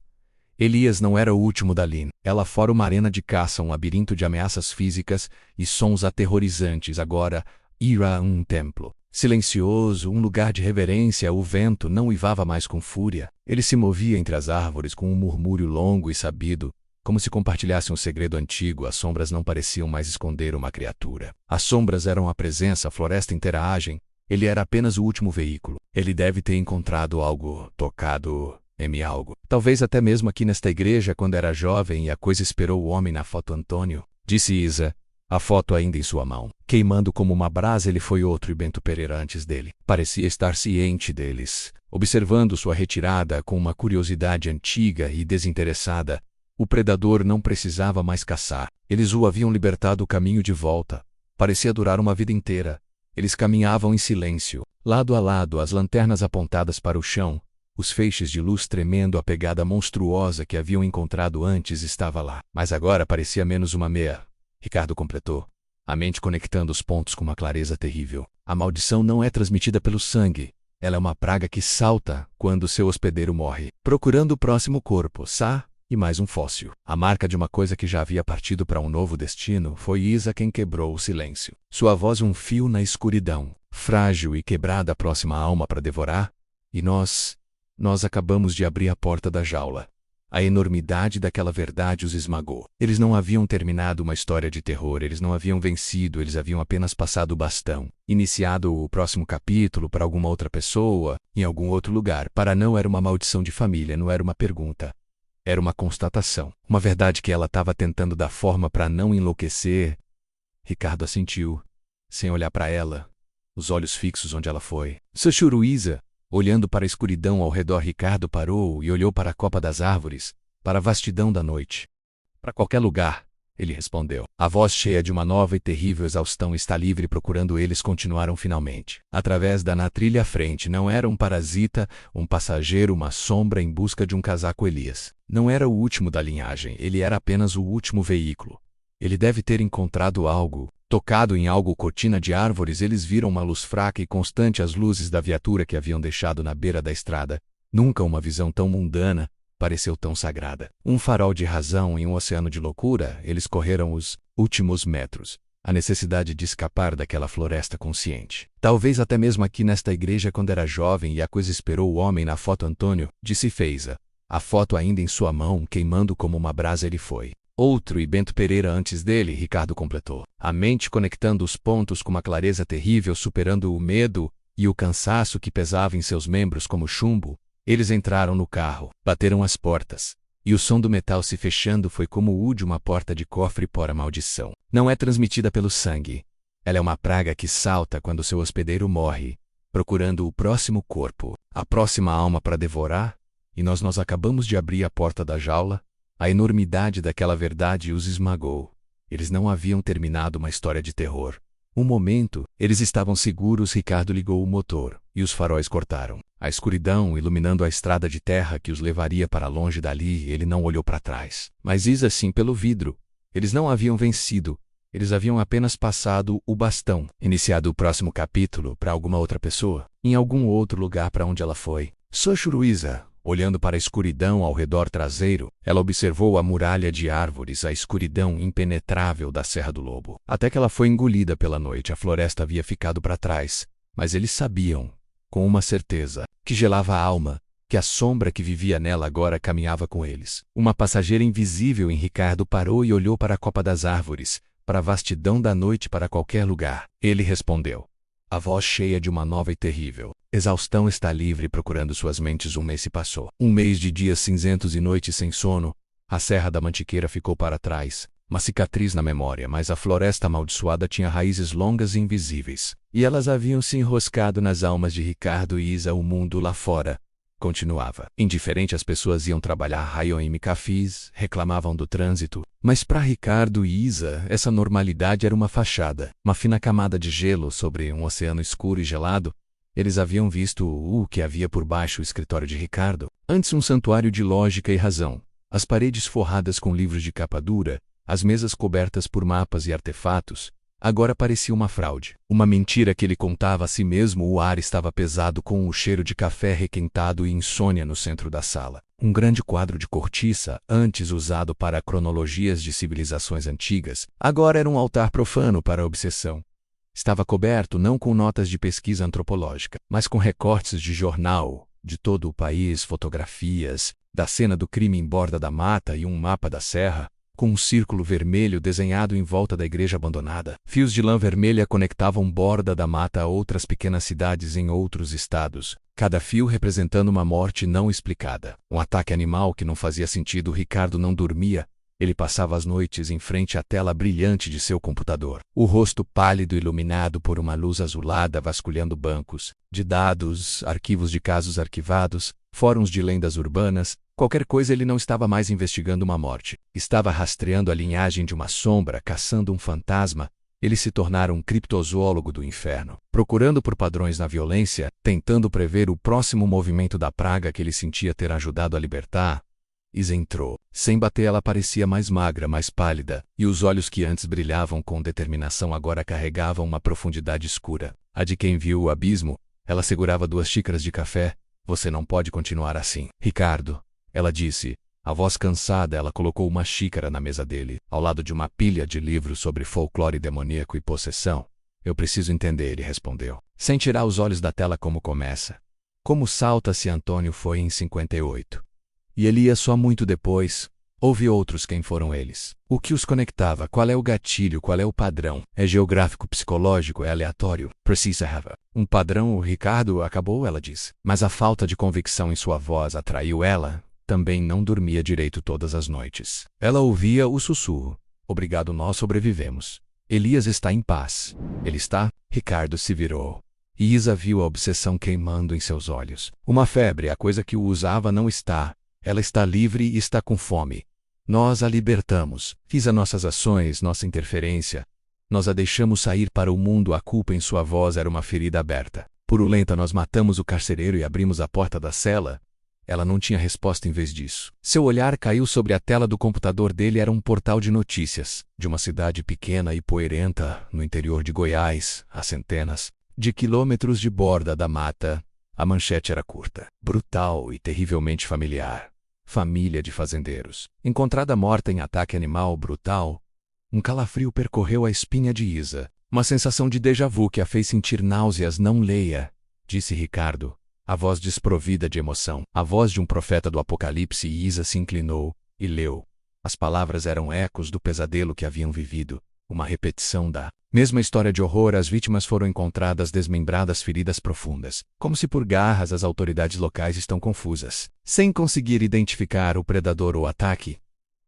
Speaker 1: Elias não era o último da linha. Ela fora uma arena de caça, um labirinto de ameaças físicas e sons aterrorizantes. Agora, Ira, um templo silencioso, um lugar de reverência. O vento não uivava mais com fúria. Ele se movia entre as árvores com um murmúrio longo e sabido, como se compartilhasse um segredo antigo. As sombras não pareciam mais esconder uma criatura. As sombras eram a presença. A floresta inteira agem. Ele era apenas o último veículo. Ele deve ter encontrado algo, tocado em algo. Talvez até mesmo aqui nesta igreja quando era jovem, e a coisa esperou o homem na foto. Antônio, disse Isa, a foto ainda em sua mão, queimando como uma brasa. Ele foi outro, e Bento Pereira antes dele. Parecia estar ciente deles, observando sua retirada com uma curiosidade antiga e desinteressada. O predador não precisava mais caçar. Eles o haviam libertado. O caminho de volta parecia durar uma vida inteira. Eles caminhavam em silêncio, lado a lado, as lanternas apontadas para o chão, os feixes de luz tremendo. A pegada monstruosa que haviam encontrado antes estava lá, mas agora parecia menos uma meia. Ricardo completou, a mente conectando os pontos com uma clareza terrível. A maldição não é transmitida pelo sangue. Ela é uma praga que salta quando seu hospedeiro morre, procurando o próximo corpo, e mais um fóssil. A marca de uma coisa que já havia partido para um novo destino. Foi Isa quem quebrou o silêncio. Sua voz, um fio na escuridão, frágil e quebrada. A próxima alma para devorar. E nós acabamos de abrir a porta da jaula. A enormidade daquela verdade os esmagou. Eles não haviam terminado uma história de terror. Eles não haviam vencido. Eles haviam apenas passado o bastão. Iniciado o próximo capítulo para alguma outra pessoa, em algum outro lugar. Para não era uma maldição de família, não era uma pergunta. Era uma constatação, uma verdade que ela estava tentando dar forma para não enlouquecer. Ricardo assentiu, sem olhar para ela, os olhos fixos onde ela foi. Sussurrou Isa, olhando para a escuridão ao redor. Ricardo parou e olhou para a copa das árvores, para a vastidão da noite. Para qualquer lugar, ele respondeu. A voz cheia de uma nova e terrível exaustão. Está livre. Procurando eles continuaram finalmente. Através da na trilha à frente. Não era um parasita, um passageiro, uma sombra em busca de um casaco. Elias não era o último da linhagem. Ele era apenas o último veículo. Ele deve ter encontrado algo, tocado em algo. Cortina de árvores. Eles viram uma luz fraca e constante. As luzes da viatura que haviam deixado na beira da estrada. Nunca uma visão tão mundana pareceu tão sagrada. Um farol de razão em um oceano de loucura, eles correram os últimos metros. A necessidade de escapar daquela floresta consciente. Talvez até mesmo aqui nesta igreja quando era jovem e a coisa esperou o homem na foto Antônio, disse Feiza. A foto ainda em sua mão, queimando como uma brasa ele foi. Outro e Bento Pereira antes dele, Ricardo completou. A mente conectando os pontos com uma clareza terrível, superando o medo e o cansaço que pesava em seus membros como chumbo. Eles entraram no carro, bateram as portas. E o som do metal se fechando foi como o de uma porta de cofre por a maldição. Não é transmitida pelo sangue. Ela é uma praga que salta quando seu hospedeiro morre, procurando o próximo corpo, a próxima alma para devorar, e nós acabamos de abrir a porta da jaula. A enormidade daquela verdade os esmagou. Eles não haviam terminado uma história de terror. Um momento, eles estavam seguros. Ricardo ligou o motor, e os faróis cortaram. A escuridão iluminando a estrada de terra que os levaria para longe dali. Ele não olhou para trás. Mas Isa sim pelo vidro. Eles não haviam vencido. Eles haviam apenas passado o bastão. Iniciado o próximo capítulo para alguma outra pessoa. Em algum outro lugar para onde ela foi. Sochuruísa. Olhando para a escuridão ao redor traseiro, ela observou a muralha de árvores, a escuridão impenetrável da Serra do Lobo. Até que ela foi engolida pela noite, a floresta havia ficado para trás. Mas eles sabiam, com uma certeza, que gelava a alma, que a sombra que vivia nela agora caminhava com eles. Uma passageira invisível em Ricardo parou e olhou para a copa das árvores, para a vastidão da noite, para qualquer lugar. Ele respondeu. A voz cheia de uma nova e terrível. Exaustão está livre procurando suas mentes. Um mês se passou. Um mês de dias cinzentos e noites sem sono. A Serra da Mantiqueira ficou para trás. Uma cicatriz na memória, mas a floresta amaldiçoada tinha raízes longas e invisíveis. E elas haviam se enroscado nas almas de Ricardo e Isa. O mundo lá fora continuava. Indiferente, as pessoas iam trabalhar, raiam em cafés, reclamavam do trânsito. Mas para Ricardo e Isa, essa normalidade era uma fachada. Uma fina camada de gelo sobre um oceano escuro e gelado. Eles haviam visto o que havia por baixo o escritório de Ricardo. Antes um santuário de lógica e razão. As paredes forradas com livros de capa dura, as mesas cobertas por mapas e artefatos. Agora parecia uma fraude. Uma mentira que ele contava a si mesmo. O ar estava pesado com o cheiro de café requentado e insônia no centro da sala. Um grande quadro de cortiça, antes usado para cronologias de civilizações antigas, agora era um altar profano para a obsessão. Estava coberto não com notas de pesquisa antropológica, mas com recortes de jornal, de todo o país, fotografias, da cena do crime em Borda da Mata e um mapa da serra, com um círculo vermelho desenhado em volta da igreja abandonada. Fios de lã vermelha conectavam Borda da Mata a outras pequenas cidades em outros estados, cada fio representando uma morte não explicada. Um ataque animal que não fazia sentido. Ricardo não dormia. Ele passava as noites em frente à tela brilhante de seu computador, o rosto pálido iluminado por uma luz azulada vasculhando bancos de dados, arquivos de casos arquivados, fóruns de lendas urbanas. Qualquer coisa. Ele não estava mais investigando uma morte. Estava rastreando a linhagem de uma sombra, caçando um fantasma. Ele se tornara um criptozoólogo do inferno, procurando por padrões na violência, tentando prever o próximo movimento da praga que ele sentia ter ajudado a libertar. Isa entrou. Sem bater, ela parecia mais magra, mais pálida, e os olhos que antes brilhavam com determinação agora carregavam uma profundidade escura. A de quem viu o abismo. Ela segurava 2 xícaras de café. Você não pode continuar assim, Ricardo, ela disse. A voz cansada, ela colocou uma xícara na mesa dele, ao lado de uma pilha de livros sobre folclore demoníaco e possessão. Eu preciso entender, ele respondeu, sem tirar os olhos da tela. Como começa? Como salta-se? Antônio foi em 58. E ele ia só muito depois. Houve outros. Quem foram eles? O que os conectava? Qual é o gatilho? Qual é o padrão? É geográfico, psicológico, é aleatório? Precisa have um padrão. O Ricardo acabou, ela disse. Mas a falta de convicção em sua voz atraiu ela. Também não dormia direito todas as noites. Ela ouvia o sussurro. Obrigado, nós sobrevivemos. Elias está em paz. Ele está? Ricardo se virou. E Isa viu a obsessão queimando em seus olhos. Uma febre, a coisa que o usava não está. Ela está livre e está com fome. Nós a libertamos. Fiz as nossas ações, nossa interferência. Nós a deixamos sair para o mundo. A culpa em sua voz era uma ferida aberta. Purulenta, nós matamos o carcereiro e abrimos a porta da cela. Ela não tinha resposta. Em vez disso, seu olhar caiu sobre a tela do computador dele. Era um portal de notícias, de uma cidade pequena e poeirenta, no interior de Goiás, a centenas de quilômetros de Borda da Mata. A manchete era curta, brutal e terrivelmente familiar. Família de fazendeiros. Encontrada morta em ataque animal brutal. Um calafrio percorreu a espinha de Isa. Uma sensação de déjà vu que a fez sentir náuseas. Não leia, disse Ricardo, a voz desprovida de emoção. A voz de um profeta do Apocalipse. E Isa se inclinou e leu. As palavras eram ecos do pesadelo que haviam vivido. Uma repetição da mesma história de horror. As vítimas foram encontradas desmembradas, feridas profundas. Como se por garras. As autoridades locais estão confusas, sem conseguir identificar o predador ou ataque.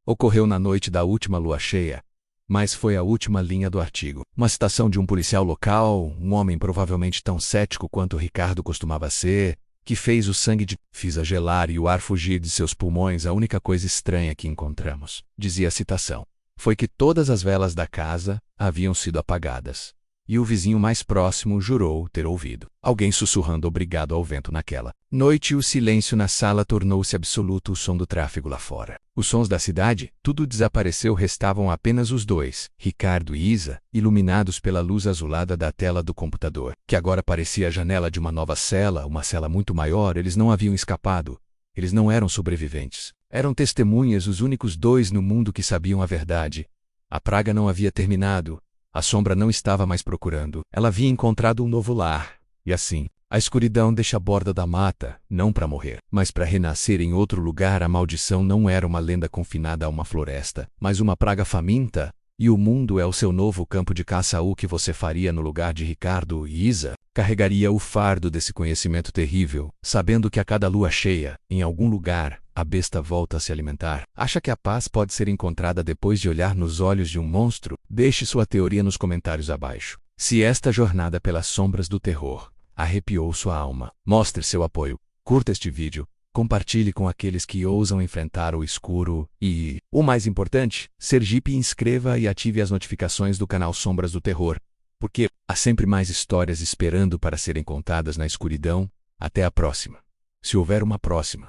Speaker 1: Ocorreu na noite da última lua cheia. Mas foi a última linha do artigo. Uma citação de um policial local, um homem provavelmente tão cético quanto Ricardo costumava ser, que fez o sangue de Fisa gelar e o ar fugir de seus pulmões. A única coisa estranha que encontramos, dizia a citação, foi que todas as velas da casa haviam sido apagadas. E o vizinho mais próximo jurou ter ouvido alguém sussurrando obrigado ao vento naquela noite. O silêncio na sala tornou-se absoluto. O som do tráfego lá fora, os sons da cidade, tudo desapareceu. Restavam apenas os dois, Ricardo e Isa, iluminados pela luz azulada da tela do computador, que agora parecia a janela de uma nova cela, uma cela muito maior. Eles não haviam escapado. Eles não eram sobreviventes. Eram testemunhas, os únicos dois no mundo que sabiam a verdade. A praga não havia terminado. A sombra não estava mais procurando. Ela havia encontrado um novo lar. E assim, a escuridão deixa a borda da mata, não para morrer, mas para renascer em outro lugar. A maldição não era uma lenda confinada a uma floresta, mas uma praga faminta. E o mundo é o seu novo campo de caça. O que você faria no lugar de Ricardo e Isa? Carregaria o fardo desse conhecimento terrível, sabendo que a cada lua cheia, em algum lugar, a besta volta a se alimentar. Acha que a paz pode ser encontrada depois de olhar nos olhos de um monstro? Deixe sua teoria nos comentários abaixo. Se esta jornada pelas sombras do terror arrepiou sua alma, mostre seu apoio, curta este vídeo, compartilhe com aqueles que ousam enfrentar o escuro e, o mais importante, Sergipe, inscreva e ative as notificações do canal Sombras do Terror, porque há sempre mais histórias esperando para serem contadas na escuridão. Até a próxima. Se houver uma próxima.